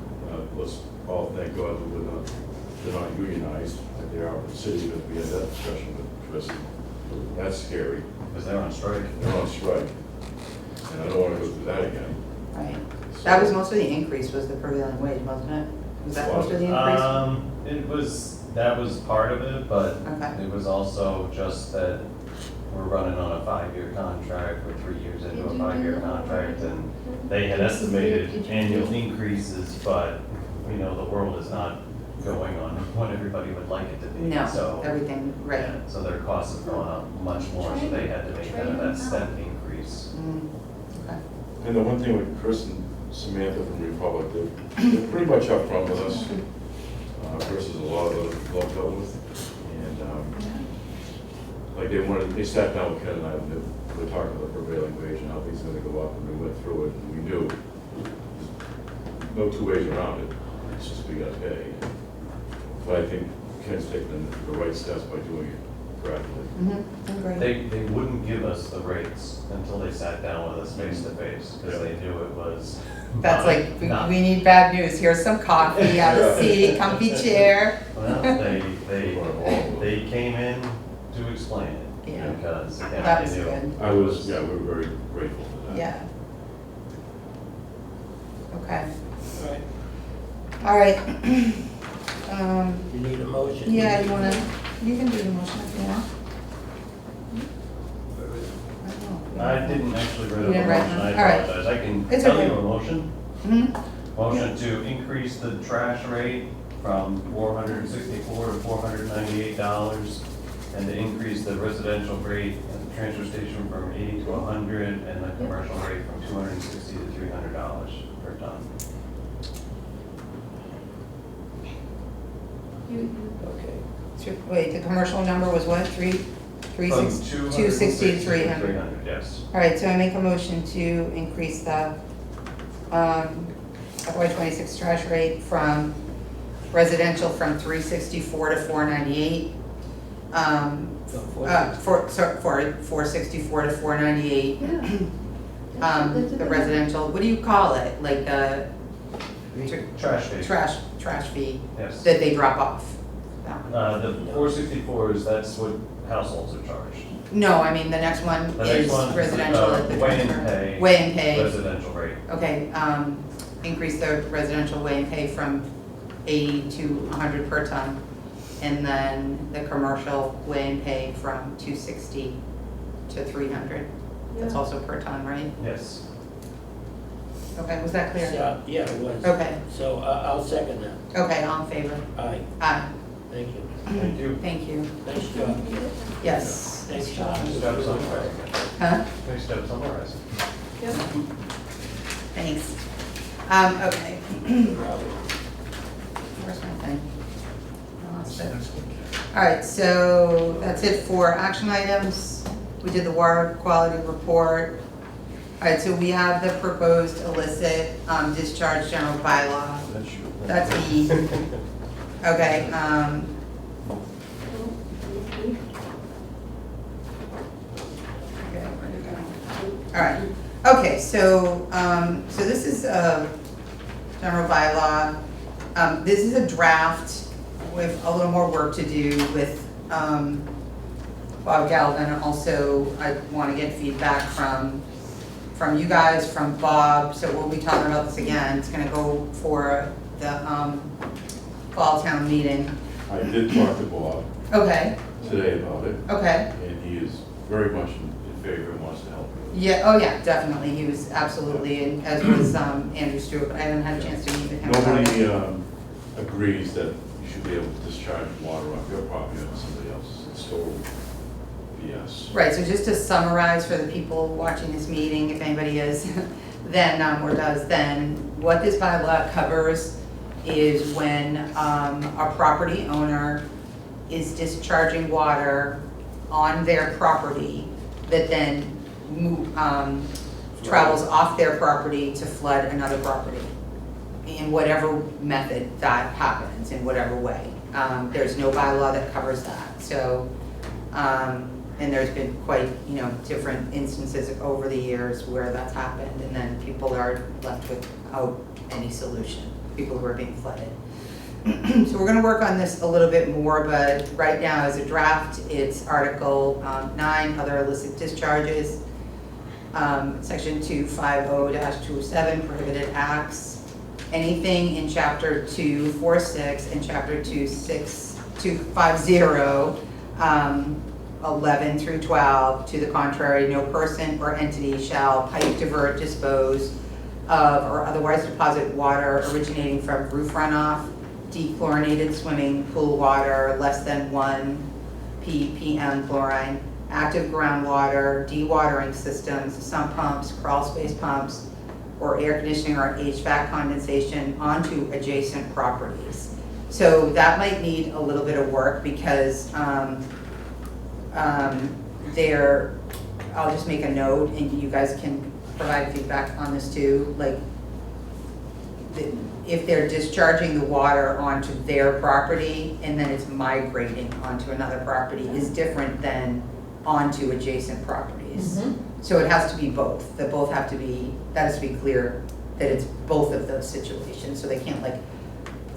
let's all thank God that they're not unionized, like they are with the city, but we had that discussion with Chris. That's scary. Because they're on strike. They're on strike. And I don't want to go through that again. Right. That was most of the increase, was the prevailing wage, wasn't it? Was that most of the increase? That was part of it, but Okay. it was also just that we're running on a 5-year contract, we're 3 years into a 5-year contract, and they had estimated annual increases, but, you know, the world is not going on what everybody would like it to be, No, so. everything, right. Yeah, so their costs have gone up much more, so they had to make kind of that step increase. Okay. And the one thing with Chris and Samantha from Republic, they're pretty much upfront with us versus a lot of the local with. And like they sat down with Ken and I, and they were talking about the prevailing wage and how things are going to go up, and we went through it, and we knew no two ways around it. It's just we got to pay. But I think Ken's taking the right steps by doing it correctly. Agree. They wouldn't give us the rates until they sat down with us face to face, because they knew it was. That's like, we need bad news, here's some coffee, have a seat, comfy chair. Well, they came in to explain it, Yeah. because again, That they was knew. good. We were very grateful for that. Yeah. Okay, All right, all right. you need a motion? Yeah, you can do the motion if you want. I didn't actually write You a didn't write motion, I one? All right. apologize. I can It's tell okay. you a motion. Mhm. Motion to increase the trash rate from $464 to $498, and to increase the residential rate at the transfer station from 80 to 100, and the commercial rate from $260 to $300 per ton. Okay. Wait, the commercial number was what, From 260 to 300? 300, yes. All right, so I make a motion to increase the FY '26 trash rate from residential from 364 to 498. For 464 to 498. Yeah. The residential, what do you call it? Like the Trash fee. trash fee Yes. that they drop off. that one. The 464s, that's what households are charged. No, I mean, the next one The is next one is residential at the weigh and transfer. pay. Weigh and pay. Residential rate. Okay, increase the residential weigh and pay from 80 to 100 per ton. And then the commercial weigh and pay from 260 to 300. That's Yeah. also per ton, right? Yes. Okay, was that clear? So, yeah, it was. Okay, So I'll second that. okay, all in favor? Aye, Aye. thank you. Thank you. Thank you. Nice job. Yes. Thanks, John. Nice job summarizing. Huh? Nice job summarizing. Yeah. Thanks. Okay. Where's my thing? I lost it. All right, so that's it for action items. We did the water quality report. All right, so we have the proposed illicit discharge general bylaw. That's E. Okay, okay, where'd it go? All right, okay, so, so this is a general bylaw. This is a draft with a little more work to do with, Bob Galvin. Also, I want to get feedback from you guys, from Bob, so we'll be talking about this again. It's gonna go for the, fall town meeting. I did talk to Bob Okay, today about it, okay. and he is very much in favor and wants to help. Yeah, oh yeah, definitely, he was absolutely, and as was Andrew Stewart, but I haven't had a chance to meet with him. about it. Nobody agrees that you should be able to discharge water off your property onto somebody else. It's total BS. Right, so just to summarize for the people watching this meeting, if anybody is, then, or does, then, what this bylaw covers is when a property owner is discharging water on their property that then travels off their property to flood another property, in whatever method that happens, in whatever way. There's no bylaw that covers that, so, and there's been quite, different instances over the years where that's happened, and then people are left without any solution, people who are being flooded. So we're gonna work on this a little bit more, but right now as a draft, it's Article 9, other illicit discharges, Section 250-207, prohibited acts, anything in Chapter 246 and Chapter 250, 11 through 12, to the contrary, no person or entity shall pipe, divert, dispose of, or otherwise deposit water originating from roof runoff, dechlorinated swimming pool water, less than 1 ppm chlorine, active groundwater, dewatering systems, sump pumps, crawl space pumps, or air conditioning or HVAC condensation onto adjacent properties. So that might need a little bit of work because I'll just make a note and you guys can provide feedback on this too, like if they're discharging the water onto their property and then it's migrating onto another property is different than onto adjacent properties. So it has to be both, that has to be clear that it's both of those situations, so they can't like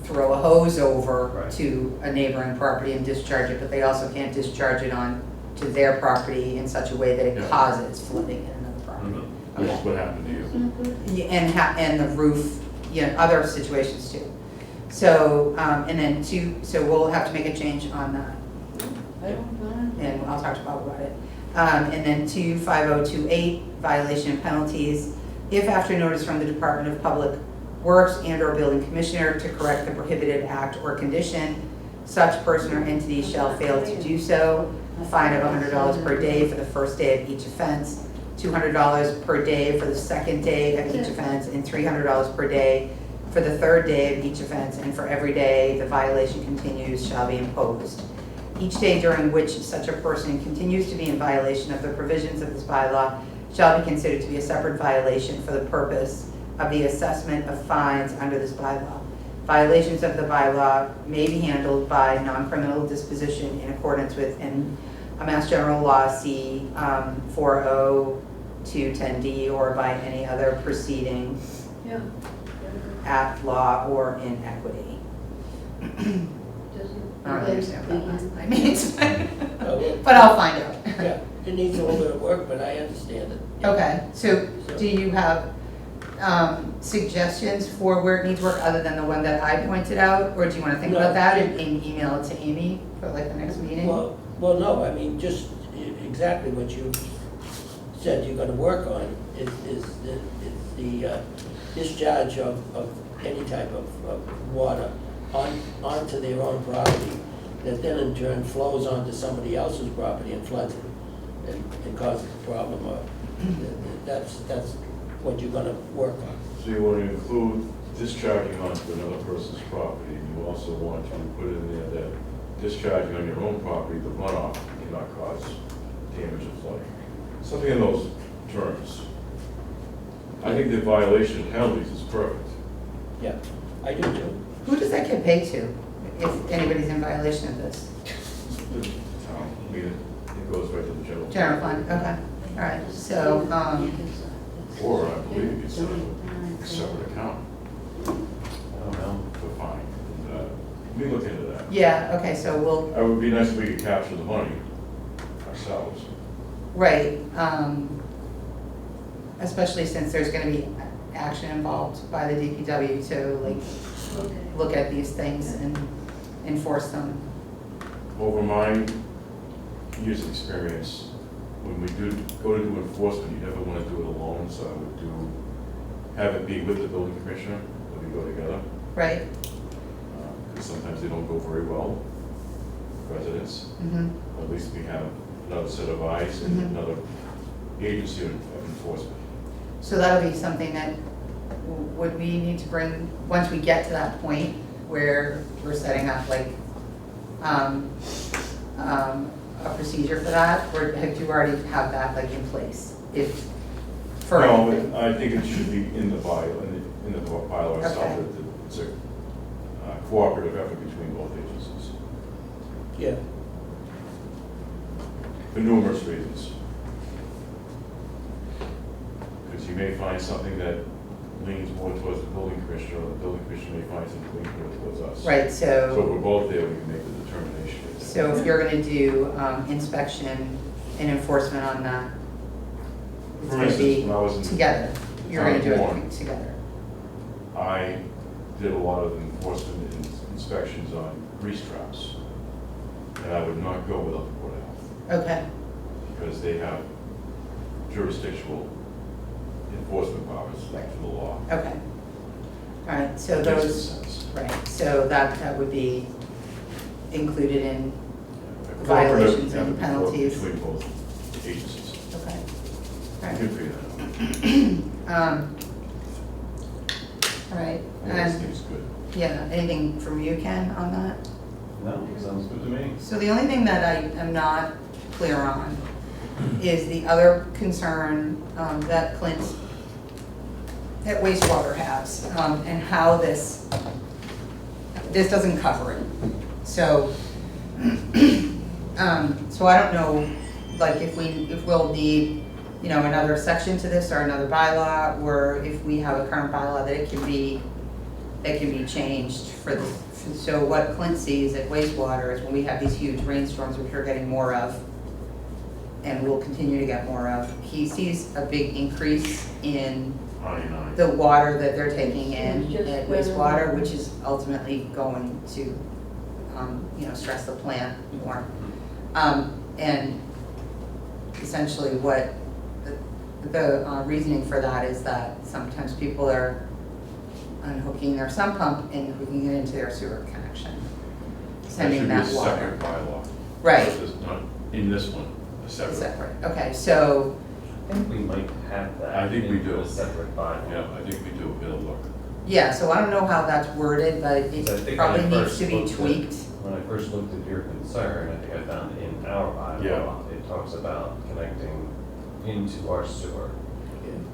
throw a hose over to a neighboring property and discharge it, but they also can't discharge it on to their property in such a way that it causes flooding in another property. This is what happened to you. Yeah, and the roof, other situations too. So, and then so we'll have to make a change on that. And I'll talk to Bob about it. And then 25028, violation and penalties. If after notice from the Department of Public Works and/or Building Commissioner to correct the prohibited act or condition, such person or entity shall fail to do so, a fine of $100 per day for the first day of each offense, $200 per day for the second day of each offense, and $300 per day for the third day of each offense, and for every day the violation continues shall be imposed. Each day during which such a person continues to be in violation of the provisions of this bylaw shall be considered to be a separate violation for the purpose of the assessment of fines under this bylaw. Violations of the bylaw may be handled by non-criminal disposition in accordance with Mass General Law C 40210D or by any other proceeding at law or in equity. I don't really understand what that last line means, Well, but I'll find out. Yeah, it needs a little bit of work, but I understand it. Okay, so do you have suggestions for where it needs work other than the one that I pointed out? Or do you want to think No, about that it- and email it to Amy for like the next meeting? Well, no, I mean, just exactly what you said you're gonna work on is the discharge of any type of water onto their own property, that then in turn flows onto somebody else's property and floods it and causes a problem, or that's what you're gonna work on. So you want to include discharging onto another person's property, and you also want to put in there that discharging on your own property, the runoff cannot cause damage or flooding. Something in those terms. I think the violation penalties is perfect. Yeah, I do too. Who does that get paid to if anybody's in violation of this? I mean, it goes right to the general. General fund, okay, all right, so, Or I believe it's a separate account I don't know. for fine. Let me look into that. yeah, okay, so we'll, It would be nice if we could capture the money ourselves. right, especially since there's gonna be action involved by the DPW to like look at these things and enforce them. Over my years of experience, when we do go to do enforcement, you never want to do it alone, so I would have it be with the building commissioner, that we go together. Right? Because sometimes they don't go very well, residents. Mm-hmm. At least we have another set of eyes and Mhm. another agency of enforcement. So that'll be something that, would we need to bring, once we get to that point where we're setting up like, a procedure for that, or have you already have that like in place? If, for No, anything? I think it should be in the bylaw, in the bylaw itself, Okay. that it's a cooperative effort between both agencies, Yeah, for numerous reasons. Because you may find something that leans more towards the building commissioner, or the building commissioner may find something leaning more towards us. Right, So if so, we're both there, we can make the determination. so if you're gonna do inspection and enforcement on that, it's For gonna instance, be when I was in together, you're gonna do Warren, it together. I did a lot of enforcement and inspections on grease traps. And I would not go without the Board of Health, Okay, because they have jurisdictional enforcement powers Right. for the law. okay. All right, so It makes those, sense. right, so that would be included in, A Violations cooperative and effort penalties. Between both agencies. okay. All I right. can figure that out. All right, This and, seems good. yeah, anything from you, Ken, on that? No, sounds good to me. So the only thing that I am not clear on is the other concern that that wastewater has, and how this doesn't cover it. So, so I don't know, like, if we'll need, you know, another section to this or another bylaw, or if we have a current bylaw that it can be changed for the, so what Clint sees at wastewater is when we have these huge rainstorms, which we're getting more of, and we'll continue to get more of, he sees a big increase in the water that they're taking in at wastewater, which is ultimately going to, you know, stress the plant more. And essentially what the reasoning for that is that sometimes people are unhooking their sump pump and hooking it into their sewer connection, sending that water. That should be a separate bylaw. Right, It's not in this one, a separate. separate, okay, so, I think we might have that. I think we in do. A separate bylaw. Yeah, I think we do, it'll look. yeah, so I don't know how that's worded, but So I it think probably when I needs first to be looked at- tweaked. When I first looked at your concern, I think I found in our bylaw, Yeah. it talks about connecting into our sewer.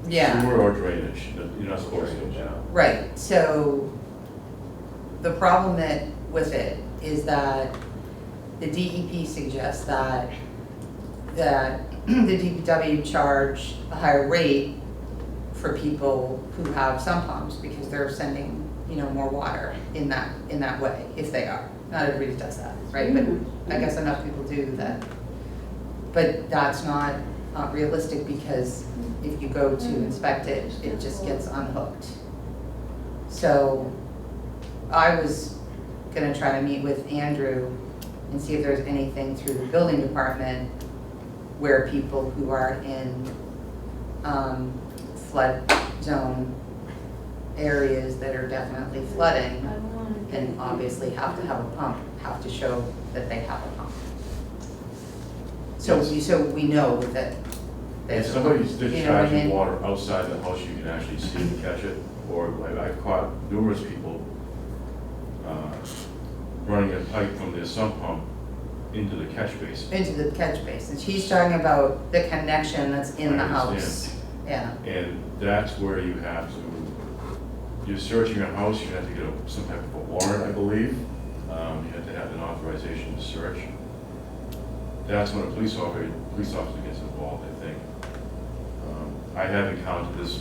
Yeah. Sewer or drainage, you're not supposed Drainage to. out. Right, so the problem with it is that the DEP suggests that the DPW charge a higher rate for people who have sump pumps because they're sending more water in that way, if they are. Not everybody does that, right? But I guess enough people do that. But that's not realistic, because if you go to inspect it, it just gets unhooked. So I was gonna try to meet with Andrew and see if there's anything through the building department where people who are in flood zone areas that are definitely flooding and obviously have to have a pump, have to show that they have a pump. So we know that If there's. somebody's you know what I discharging mean? water outside the house, you can actually see and catch it. Or I've caught numerous people running a pipe from their sump pump into the catch basin. Into the catch basin. She's talking about the connection that's in the I house. understand. Yeah, And that's where you have to, you're searching a house, you have to get some type of a warrant, I believe. You have to have an authorization to search. That's when a police officer gets involved, I think. I have encountered this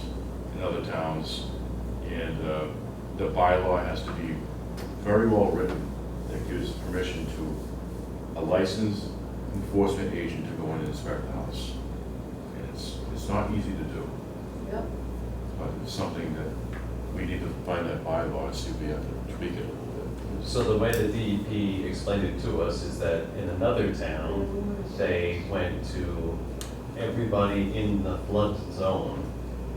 in other towns, and the bylaw has to be very well written that gives permission to a licensed enforcement agent to go in and inspect the house. And it's not easy to do, Yep. but it's something that we need to find that bylaw and see if we have to tweak it a little bit. So the way the DEP explained it to us is that in another town, they went to everybody in the flood zone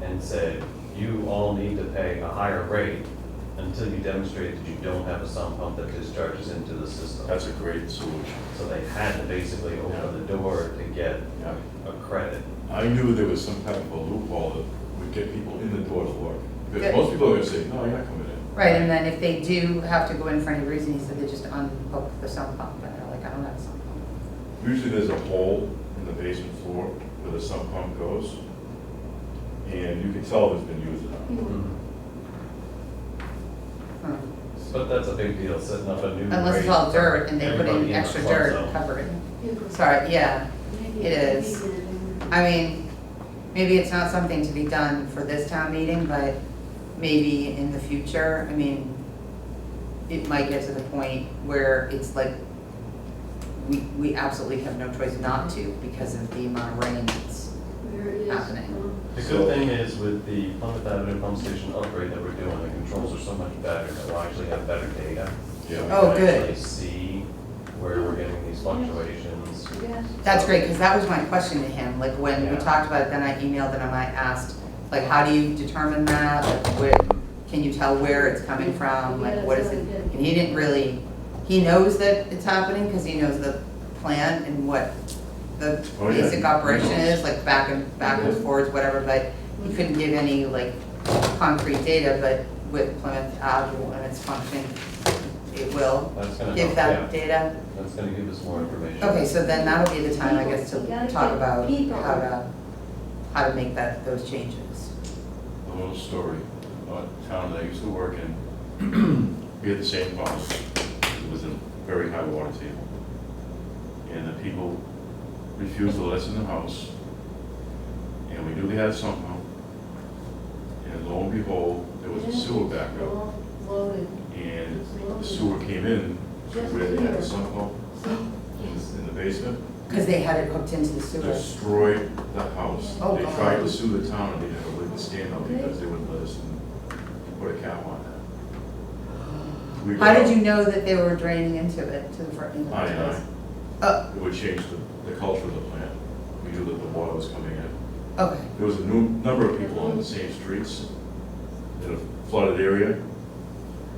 and said, you all need to pay a higher rate until you demonstrate that you don't have a sump pump that discharges into the system. That's a great solution. So they had to basically open the door to get Yeah. a credit. I knew there was some type of a loophole that would get people in the door to look. Because Good. most people are gonna say, no, you're not coming in. right, and then if they do have to go in for any reason, he said they just unhook the sump pump, and they're like, I don't have a sump pump. Usually there's a hole in the basement floor where the sump pump goes, and you can tell if it's been used enough. Hmm. But that's a big deal, setting up a new rate. Unless it's all dirt and they put everybody in the extra flood dirt zone. to cover it. Sorry, yeah, it is. I mean, maybe it's not something to be done for this town meeting, but maybe in the future, I mean, it might get to the point where it's like, we absolutely have no choice not to because of the amount of rain that's happening. The good thing is with the Plymouth Avenue pump station upgrade that we're doing, the controls are so much better that we'll actually have better data. Yeah. Oh, We can good. actually see where we're getting these fluctuations. That's great, because that was my question to him, like when we Yeah. talked about it, then I emailed and I asked, like, how do you determine that? Like, where, can you tell where it's coming from? Like, what is it? And he didn't really, he knows that it's happening because he knows the plan and what the Oh, yeah. basic operation is, like backwards, forwards, whatever, but he couldn't give any like concrete data, but with Plymouth Avenue and its functioning, it will That's gonna give help, that yeah. data. That's gonna give us more information. Okay, so then that'll be the time, I guess, to You gotta talk get about people. how to make those changes. A little story about a town that I used to work in. We had the same problem. It was a very high water table. And the people refused to let us in the house. And we knew they had a sump pump. And lo and behold, there was a sewer backup. Loaded. And the sewer came in where they had the sump pump in the basement. Because they had it hooked into the sewer. Destroyed the house. Oh, They God. tried to sue the town and they had a leg to stand up because they wouldn't let us put a cap on that. We How got- did you know that they were draining into it, to the front? into the I, place? Oh, it would change the culture of the plant. We knew that the water was coming in. okay, There was a number of people on the same streets in a flooded area,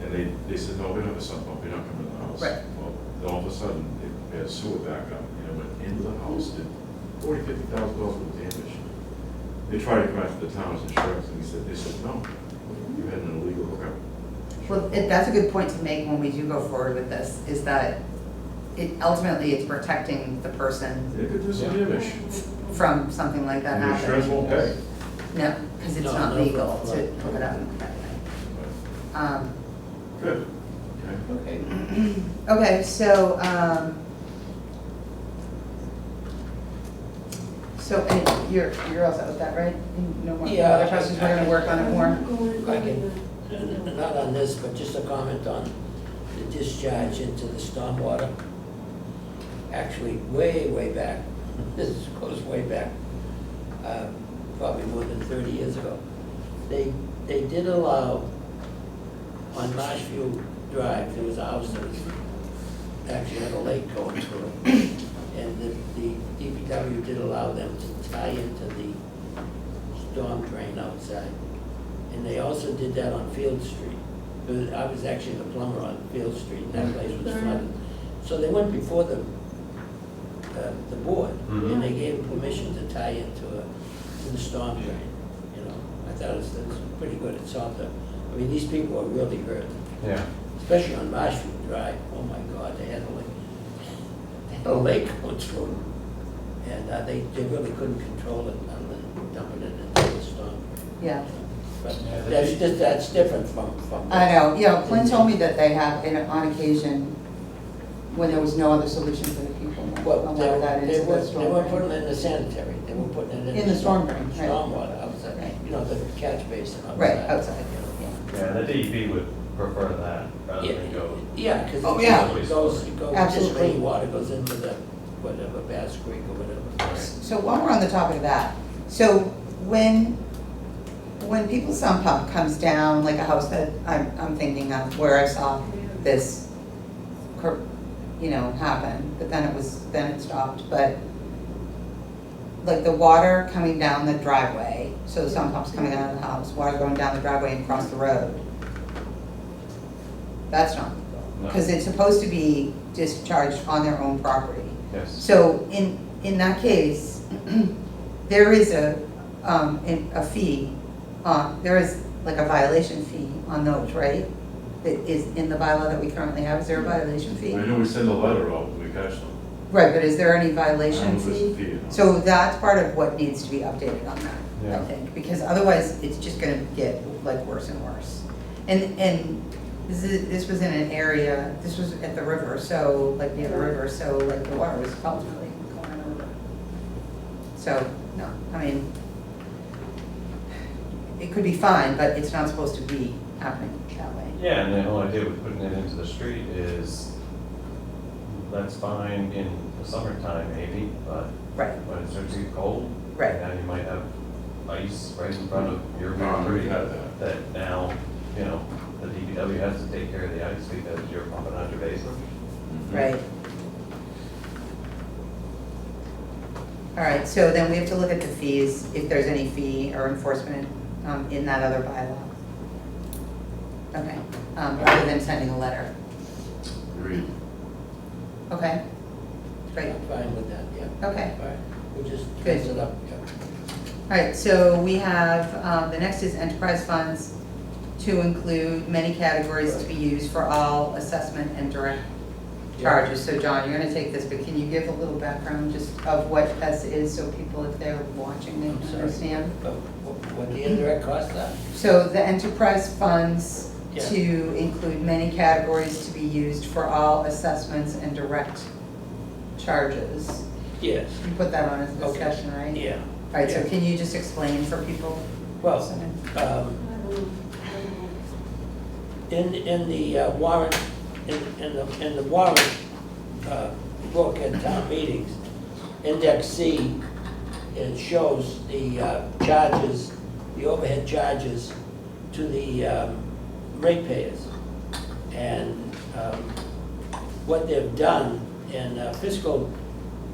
and they said, no, we don't have a sump pump, you're not coming in the house. Right. Well, then all of a sudden, they had sewer backup, and it went into the house, did $40,000-$50,000 worth of damage. They tried to come after the town's insurance, and they said, no, you had an illegal hookup. well, that's a good point to make when we do go forward with this, is that ultimately it's protecting the person They could do some damage, from something like that and the insurance happening. won't pay. No, because it's No, not no, legal right. to hook it up in that way. Good. Okay. Okay, so, and you're all set with that, right? No more Yeah, other questions, we're gonna work on it more? I can not on this, but just a comment on the discharge into the stormwater. Actually, way back, this goes way back, probably more than 30 years ago. They did allow, on Marshfield Drive, there was a house that was, actually had a lake going through it. And the DPW did allow them to tie into the storm drain outside. And they also did that on Field Street. I was actually the plumber on Field Street, and that place was flooded. So they went before the board, and they gave them permission to tie into the storm drain, you know. I thought it was pretty good, it solved the, I mean, these people are really hurt, Yeah. especially on Marshfield Drive. Oh my God, they had a lake going through, and they really couldn't control it, other than dumping it into the storm. Yeah. But that's different from. I know, yeah, Clint told me that they have, on occasion, when there was no other solution for the people, Well, allow that into the they weren't storm putting drain. it in the sanitary, they were putting it In the storm drain, right. Stormwater outside, Right. you know, the catch basin outside. Right, outside, you know. yeah. Yeah, the DEP would prefer that rather Yeah, than go. yeah, because Oh, yeah. it goes, this Absolutely. rainwater goes into the, whatever, Bass Creek or whatever. So while we're on the topic of that, so when people's sump pump comes down, like a house that I'm thinking of, where I saw this, happen, but then it stopped, but like the water coming down the driveway, so the sump pump's coming out of the house, water going down the driveway and across the road. That's not, because it's supposed to be discharged on their own property. Yes. So in that case, there is a fee, there is like a violation fee on those, right? That is in the bylaw that we currently have, is there a violation fee? I know we send a letter out when we catch them. Right, but is there any I violation don't know if there's a fee? fee or not. So that's part of what needs to be updated on that, I Yeah. think, because otherwise it's just gonna get like worse and worse. And this was in an area, this was at the river, so like near the river, so like the water was ultimately going over. So, no, I mean, it could be fine, but it's not supposed to be happening that way. Yeah, and the whole idea with putting it into the street is, that's fine in the summertime maybe, but Right, when it starts to get cold. Right. Now you might have ice right in front of your No, property. we've had that. That now, the DPW has to take care of the ice because you're pumping out your basement. right. All right, so then we have to look at the fees, if there's any fee or enforcement in that other bylaw. Okay, rather than sending a letter. Agreed. Okay, great, I'm fine with that, yeah. okay. All right, we'll just Good. fix it up, yeah. All right, so we have, the next is enterprise funds to include many categories to be used for all assessment and direct charges. So John, you're gonna take this, but can you give a little background just of what S is, so people, if they're watching, they I'm can sorry. understand? But what the indirect costs are? So the enterprise funds Yeah. to include many categories to be used for all assessments and direct charges. Yes, You put that on as a Okay. discussion, right? yeah. All right, so Yeah. can you just explain for people? Well, in the warrant, in the warrant book at town meetings, Index C, it shows the charges, the overhead charges to the ratepayers. And what they've done in fiscal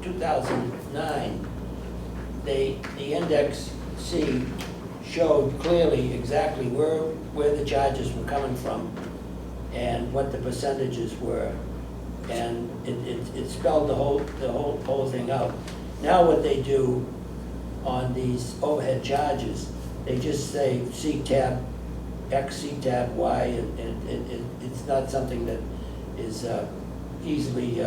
2009, the Index C showed clearly exactly where the charges were coming from and what the percentages were. And it spelled the whole thing out. Now what they do on these overhead charges, they just say C-tab X, C-tab Y, and it's not something that is easily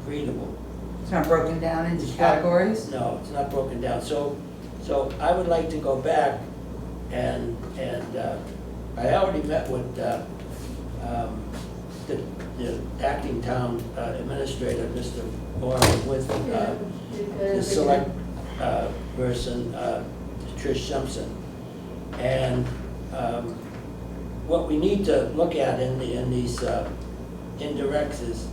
readable. It's not broken down into categories? No, it's not broken down. So I would like to go back and I already met with the acting town administrator, Mr. Warren, with the select person, Trish Simpson. And what we need to look at in these indirects is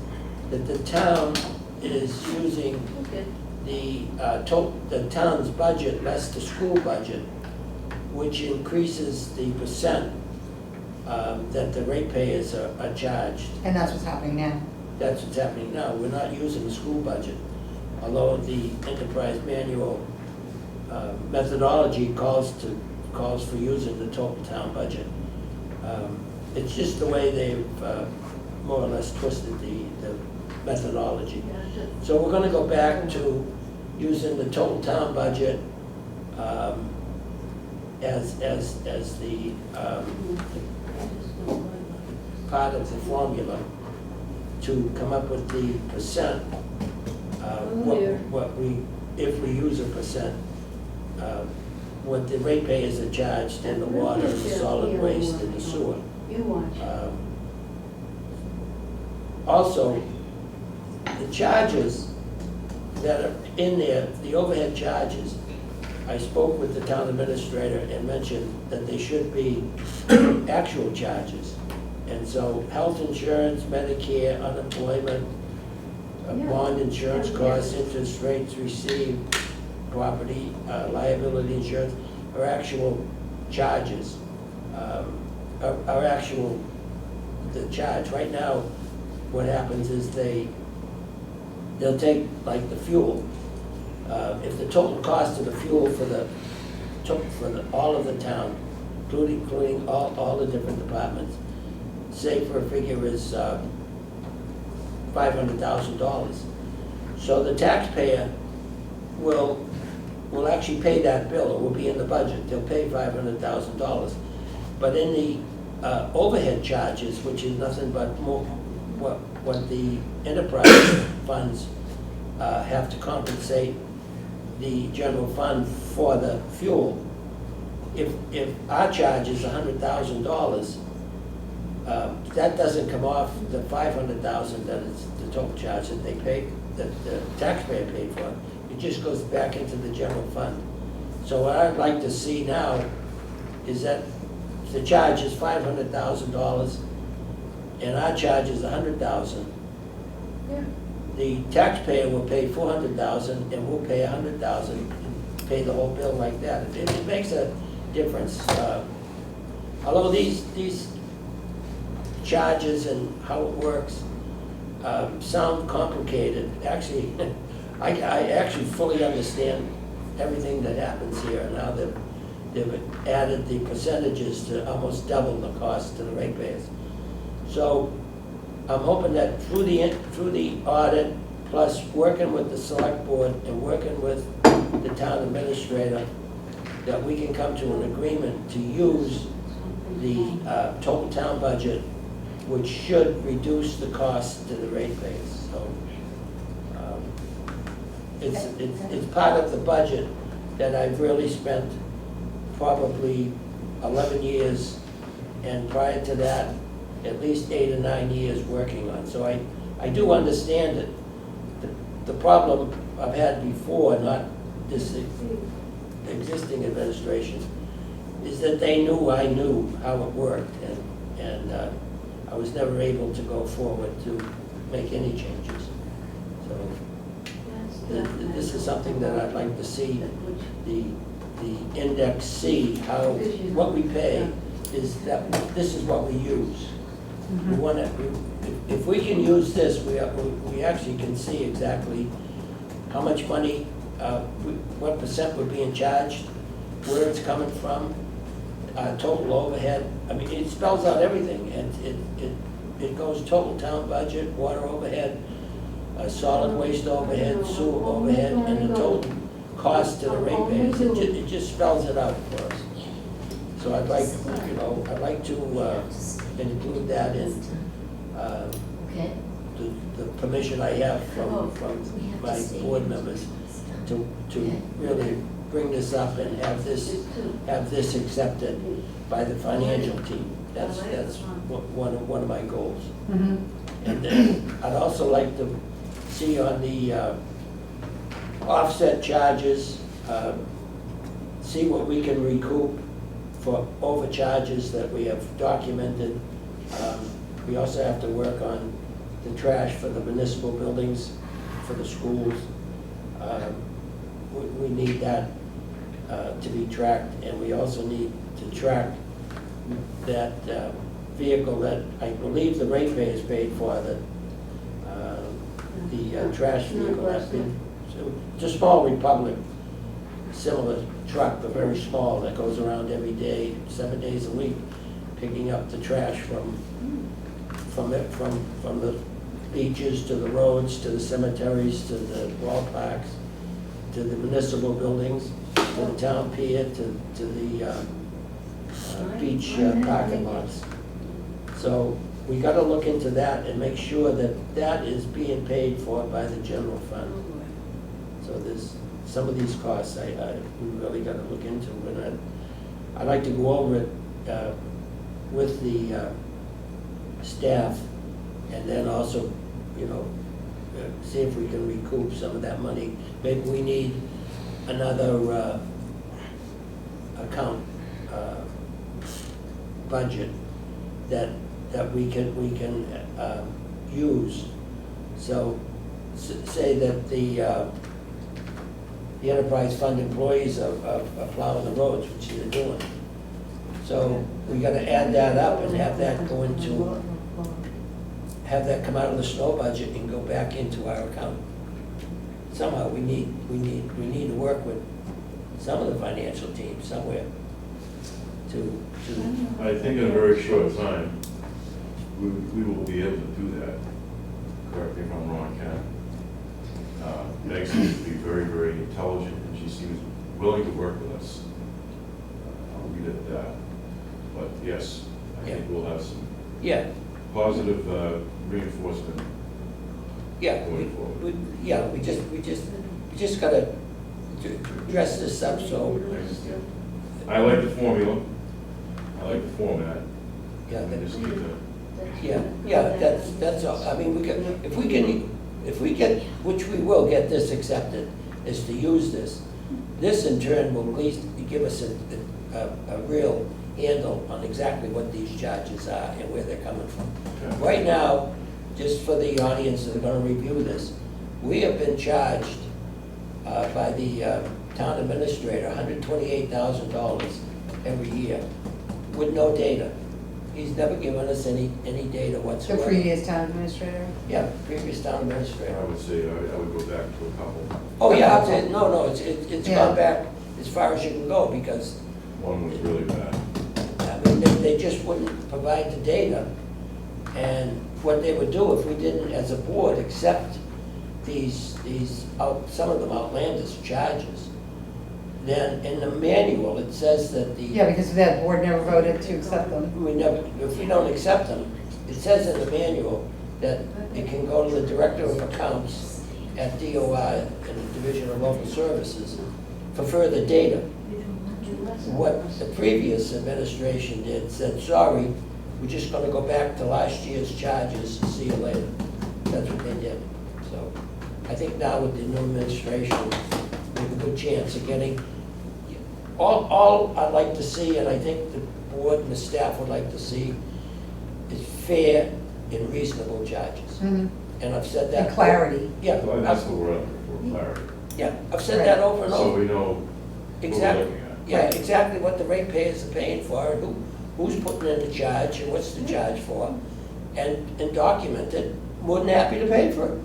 that the town is using Okay. the town's budget less the school budget, which increases the percent that the ratepayers are charged. And that's what's happening now. That's what's happening now. We're not using the school budget, although the enterprise manual methodology calls for using the total town budget. It's just the way they've more or less twisted the methodology. So we're gonna go back to using the total town budget as the part of the formula to come up with the percent. dear. If we use a percent, what the ratepayers are charged in the water, the solid waste, and the sewer. You watch. Also, the charges that are in there, the overhead charges, I spoke with the town administrator and mentioned that they should be actual charges. And so health insurance, Medicare, unemployment, bond insurance costs, interest rates received, property, liability insurance, are actual charges, are actual, the charge. Right now, what happens is they'll take like the fuel. If the total cost of the fuel for all of the town, including all the different departments, say for a figure is $500,000. So the taxpayer will actually pay that bill. It will be in the budget. They'll pay $500,000. But in the overhead charges, which is nothing but more what the enterprise funds have to compensate the general fund for the fuel. If our charge is $100,000, that doesn't come off the $500,000 that is the total charge that they pay, that the taxpayer paid for. It just goes back into the general fund. So what I'd like to see now is that the charge is $500,000 and our charge is $100,000. Yeah. The taxpayer will pay $400,000 and we'll pay $100,000 and pay the whole bill like that. It makes a difference. Although these charges and how it works sound complicated, actually, I actually fully understand everything that happens here. Now they've added the percentages to almost double the cost to the ratepayers. So I'm hoping that through the audit, plus working with the select board and working with the town administrator, that we can come to an agreement to use the total town budget, which should reduce the cost to the ratepayers. So it's part of the budget that I've really spent probably 11 years, and prior to that, at least 8 or 9 years working on. So I do understand it. The problem I've had before, not this existing administration, is that they knew I knew how it worked, and I was never able to go forward to make any changes. So this is something that I'd like to see, the index C, how, what we pay is that this is what we use. We want to, if we can use this, we actually can see exactly how much money, what percent we're being charged, where it's coming from, total overhead. I mean, it spells out everything, and it goes total town budget, water overhead, solid waste overhead, sewer overhead, and the total cost to the ratepayers. It just spells it out for us. So I'd like to include that in the permission I have from my board members to really bring this up and have this accepted by the financial team. That's one of my goals. And then I'd also like to see on the offset charges, see what we can recoup for overcharges that we have documented. We also have to work on the trash for the municipal buildings, for the schools. We need that to be tracked, and we also need to track that vehicle that I believe the ratepayers paid for, the trash vehicle. That's been, so it's a small Republic, similar truck, but very small, that goes around every day, 7 days a week, picking up the trash from the beaches to the roads, to the cemeteries, to the ballparks, to the municipal buildings, to the town pier, to the beach parking lots. So we gotta look into that and make sure that that is being paid for by the general fund. So there's, some of these costs we really gotta look into, and I'd like to go over it with the staff, and then also, see if we can recoup some of that money. Maybe we need another account budget that we can use. So say that the enterprise fund employees are plowing the roads, which they're doing. So we gotta add that up and have that go into, have that come out of the snow budget and go back into our account. Somehow we need to work with some of the financial teams somewhere to. I think in a very short time, we will be able to do that. Correct me if I'm wrong, Ken. Meg seems to be very, very intelligent, and she seems willing to work with us. I'll leave it at that. But yes, I think we'll have some positive reinforcement going forward. We just gotta dress this up so. I like the formula. I like the format. Yeah, We just need to. that's all. I mean, if we get, which we will get this accepted, is to use this. This in turn will at least give us a real handle on exactly what these charges are and where they're coming from. Okay. Right now, just for the audience that are gonna review this, we have been charged by the town administrator $128,000 every year with no data. He's never given us any data The whatsoever. previous town administrator? Yeah, previous town administrator. I would say I would go back to a couple. Oh, yeah, it's Yeah. gone back as far as you can go, because, One was really bad. I mean, they just wouldn't provide the data. And what they would do if we didn't, as a board, accept some of them outlandish charges, then in the manual, it says that Yeah, because that board never voted to accept them. if we don't accept them, it says in the manual that it can go to the Director of Accounts at DOI, in the Division of Local Services, for further data. What the previous administration did, said, sorry, we're just gonna go back to last year's charges, see you later. That's what they did. So I think now with the new administration, we have a good chance of getting, all I'd like to see, and I think the board and the staff would like to see, is fair and reasonable charges. Mhm. And I've said that. And clarity. Yeah, Well, that's what we're looking for, clarity. yeah, I've said that over and So over. we know what we're Exactly, looking at. yeah, exactly what the ratepayers are paying for, and who's putting in the charge, and what's the charge for, and document it. More than happy to pay for it.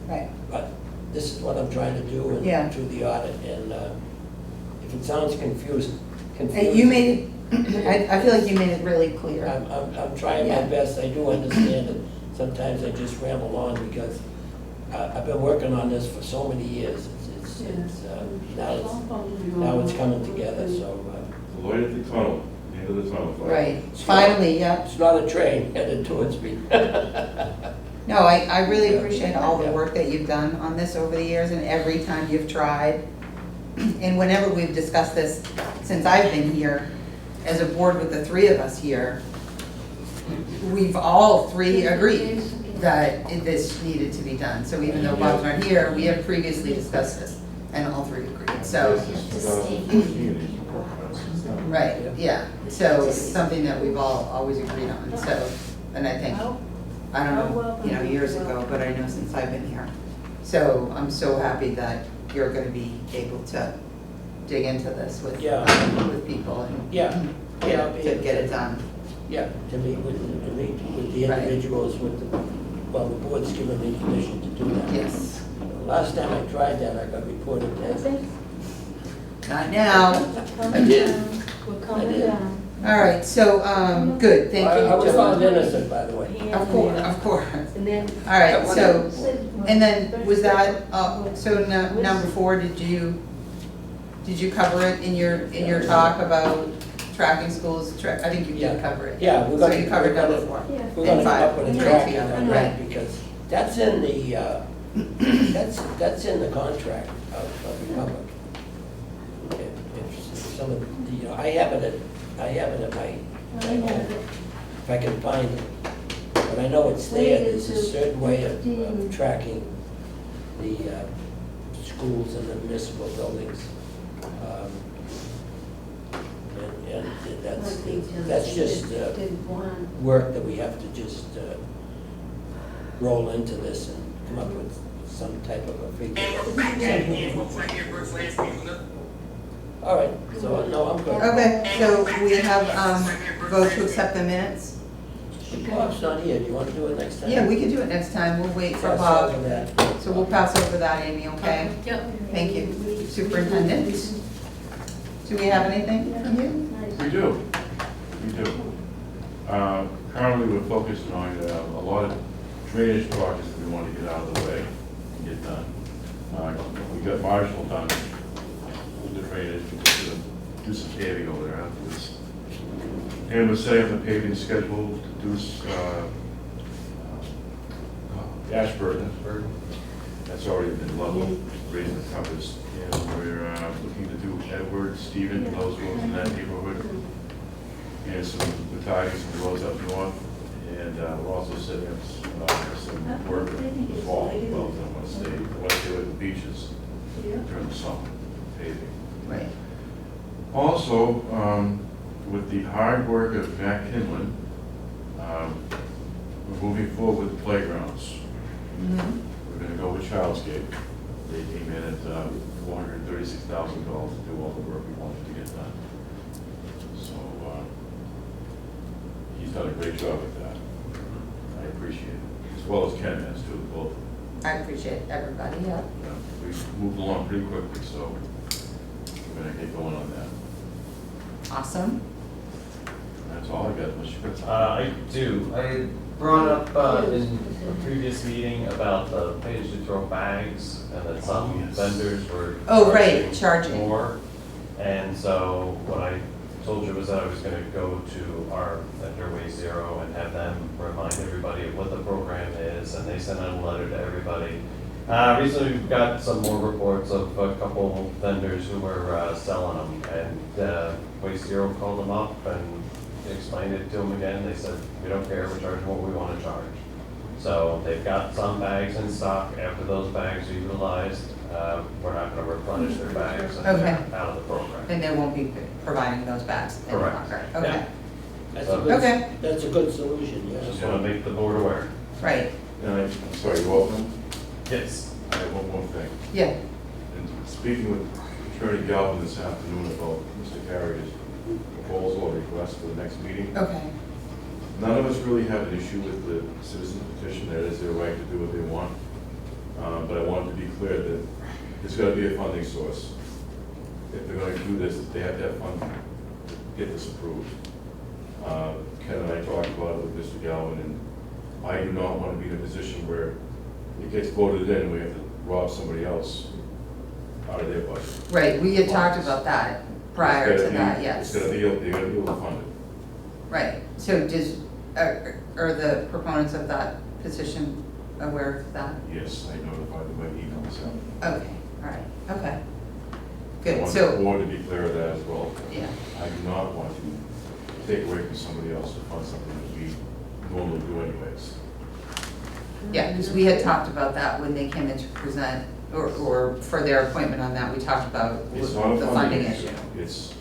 Right. But this is what I'm trying to do Yeah. through the audit, and if it sounds confusing. And you made it, I feel like you made it really clear. I'm trying my Yeah. best, I do understand it. Sometimes I just ramble on because I've been working on this for so many years. Now it's coming together, so. The light at the tunnel, the end of the tunnel. Right, finally, yeah. It's not a train headed towards me. No, I really appreciate all the work that you've done on this over the years and every time you've tried. And whenever we've discussed this, since I've been here, as a board with the three of us here, we've all three agreed that this needed to be done. So even though Bob's not here, we have previously discussed this and all three agreed, so. This is 2014, these report cards. It's not Right, yeah, so it's something that we've all always agreed on, so, and I think, I don't know, you know, years ago, but I know since I've been here. So I'm so happy that you're gonna be able to dig into this with, Yeah. with people and Yeah, yeah, I'll be to able get to- it done. Yeah, to meet with the Right. individuals, with the, well, the board's given me permission to do that. Yes, Last time I tried that, I got reported dead. not now. I did. We're I coming did. down. All right, so, good, thank you. I was found Joan. innocent, by the way. Of course. And then. All right, so, and then then was that, so number 4, did you cover it in your talk about tracking schools? I think you did Yeah. cover it. Yeah, we're So gonna. you covered we're number gonna- 4. Yeah. We're gonna come up with a And tracking five. on Right. that, because that's in the, that's in the contract of Republic. If some of, you know, I have it at my home, if I can find it. But I know it's there, there's a certain way of tracking the schools and the municipal buildings. And that's just work that we have to just roll into this and come up with some type of a figure. All right, so, no, I'm good. Okay, so we have, vote to accept the minutes? Bob's not here, do you want to do it next time? Yeah, we can do it next time, we'll wait for Pass Bob. over that. So we'll pass over that, Amy, okay? Yep. Thank you. Superintendent? Do we have anything from you? We do. Currently, we're focused on a lot of drainage projects that we want to get out of the way and get done. We got Marshfield done, with the drainage, we're just gonna do some paving over there afterwards. And we're setting up a paving schedule to do Ashburn. That's already been leveled, raising the covers. And we're looking to do Edward, Stephen, those roads in that neighborhood. And some retiring some roads up north. And we're also setting up some work in the fall, well, I want to stay with the beaches during the summer, paving. Right. Also, with the hard work of Matt Kinlan, we're moving forward with playgrounds. Mhm. We're gonna go with Childscape. They came in at $436,000 to do all the work we wanted to get done. So, he's done a great job with that. I appreciate it, as well as Ken has too, both. I appreciate everybody, yeah. We've moved along pretty quickly, so we're gonna get going on that. Awesome. That's all I got, unless you got something. I do. I brought up in a previous meeting about the pay-as-you-throw bags, and that some yes. vendors were. Oh, right, charging. More. And so what I told you was that I was gonna go to our vendor Way Zero and have them remind everybody of what the program is, and they sent out a letter to everybody. Recently, we've got some more reports of a couple vendors who were selling them, and Way Zero called them up and explained it to them again. They said, we don't care, we're charging what we want to charge. So they've got some bags in stock. After those bags are utilized, we're not going to replenish their bags and Okay. they're out of the program. And they won't be providing those bags any Correct. longer. Yeah. Okay, That's a Okay. good, that's a good solution, yeah. Just want to make the board aware. right, I'm sorry, you welcome. Yes. I have one more thing. yeah, And speaking with Attorney Galvin this afternoon about Mr. Carrier's proposal or request for the next meeting, okay, none of us really have an issue with the citizen petition. That is their right to do what they want. But I want to be clear that there's got to be a funding source. If they're going to do this, they have to have funding to get this approved. Ken and I talked about it with Mr. Galvin, and I do not want to be in a position where it gets voted in and we have to rob somebody else out of their budget. right, we had talked about that prior It's to gotta that, be- yes. It's gotta be, they gotta be able to fund it. Right, so are the proponents of that petition aware of that? Yes, I notified them by email this afternoon. Okay, all right, okay. I Good, want the so, board to be clear of that as well. yeah, I do not want to take away from somebody else to fund something that we normally do anyways. yeah, because we had talked about that when they came in to present, or for their appointment on that, we talked about It's not a the funding issue. It's,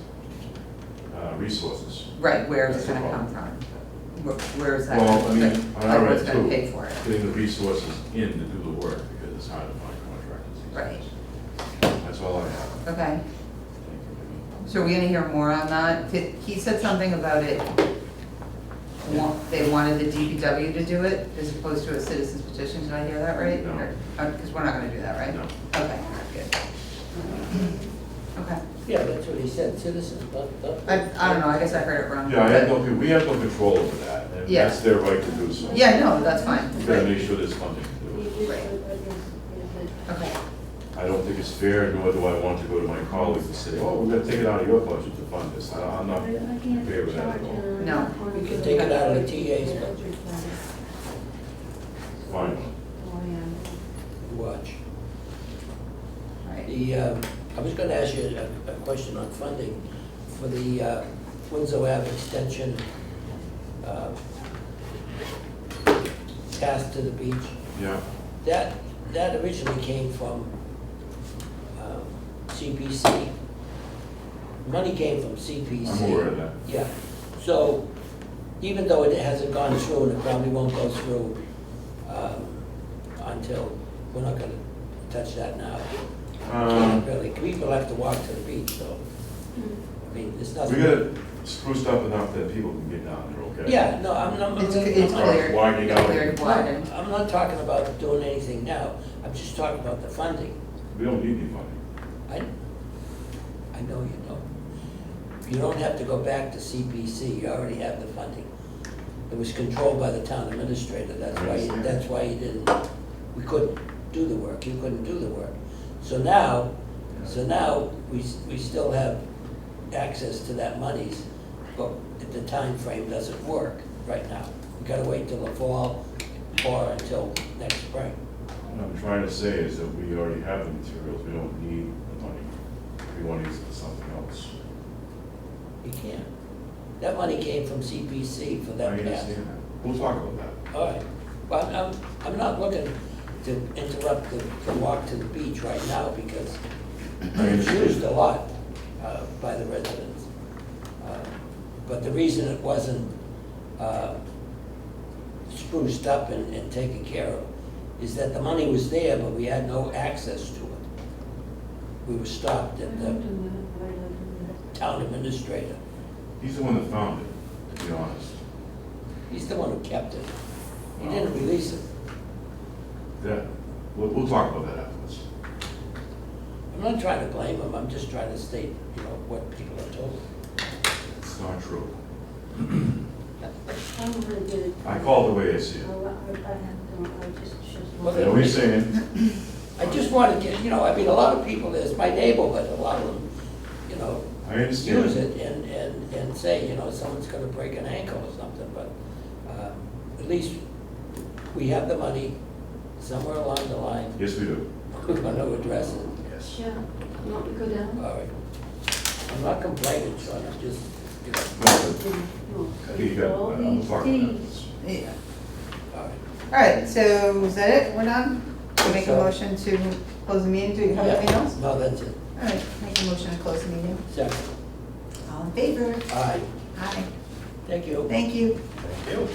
resources. Right, where is it That's the gonna come problem. from? Where is that? Well, I mean, like, on our what's end gonna too, pay for it? getting the resources in to do the work, because it's hard to find contractors these Right. days. That's all I have. Okay, Thank you. so are we gonna hear more on that? He said something about it, they wanted the DPW to do it as opposed to a citizen's petition, did I hear that right? No. Because we're not gonna do that, right? No. Okay, good. Okay, Yeah, that's what he said, citizens, but. I don't know, I guess I heard it wrong. Yeah, but- we have no control over that, and Yeah. that's their right to do so. Yeah, no, that's fine. We gotta make sure there's funding to do it. Right. Okay, I don't think it's fair, nor do I want to go to my colleagues and say, oh, we're gonna take it out of your budget to fund this. I'm not in favor of that at all. No. You can take it out of the TA's budget. Fine. Watch. all right. I was gonna ask you a question on funding for the Winslow Ave extension, path to the beach. Yeah. That originally came from CPC. Money came from CPC. I'm aware of that. Yeah, so even though it hasn't gone through, and it probably won't go through until, we're not gonna touch that now. Can't really, people have to walk to the beach, so, I mean, there's We nothing. got it spruced up enough that people can get down there, okay? Yeah, no, I'm It's not, clear. Widening out. Cleared, widened. I'm not talking about doing anything now, I'm just talking about the funding. We don't need any funding. I know you don't. You don't have to go back to CPC, you already have the funding. It was controlled by the town administrator, I understand. that's why you didn't, we couldn't do the work, you couldn't do the work. So now, we still have access to that monies, but the time frame doesn't work right now. We gotta wait till the fall or until next spring. What I'm trying to say is that we already have the materials, we don't need the money. We want to use it for something else. You can't. That money came from CPC for I that path. understand that. We'll talk about that. All right, well, I'm not looking to interrupt the walk to the beach right now because it's used a lot by the residents. But the reason it wasn't spruced up and taken care of is that the money was there, but we had no access to it. We were stopped at the town administrator. He's the one that found it, to be honest. He's the one who kept it. He didn't release it. Yeah, we'll talk about that afterwards. I'm not trying to blame him, I'm just trying to state, what people are told. It's not true. I'm gonna get it. I call it the way I see it. I just. Well, You know what he's saying? I just wanted to, I mean, a lot of people, it's my neighborhood, a lot of them, I understand. use it and say, someone's gonna break an ankle or something, but at least we have the money somewhere along the line. Yes, we do. We're gonna address it. Yes. Yeah, you want to go down? All right. I'm not complaining, Sean, I'm just, No, but I think you got, All we'll these talk about things. that. Yeah. all right. All right, so is that it? We're done? Make a So- motion to close the meeting. Do you have anything else? No, that's it. All right, make a motion to close the meeting. Second. All in favor? All right, Aye. thank you. Thank you. Thank you.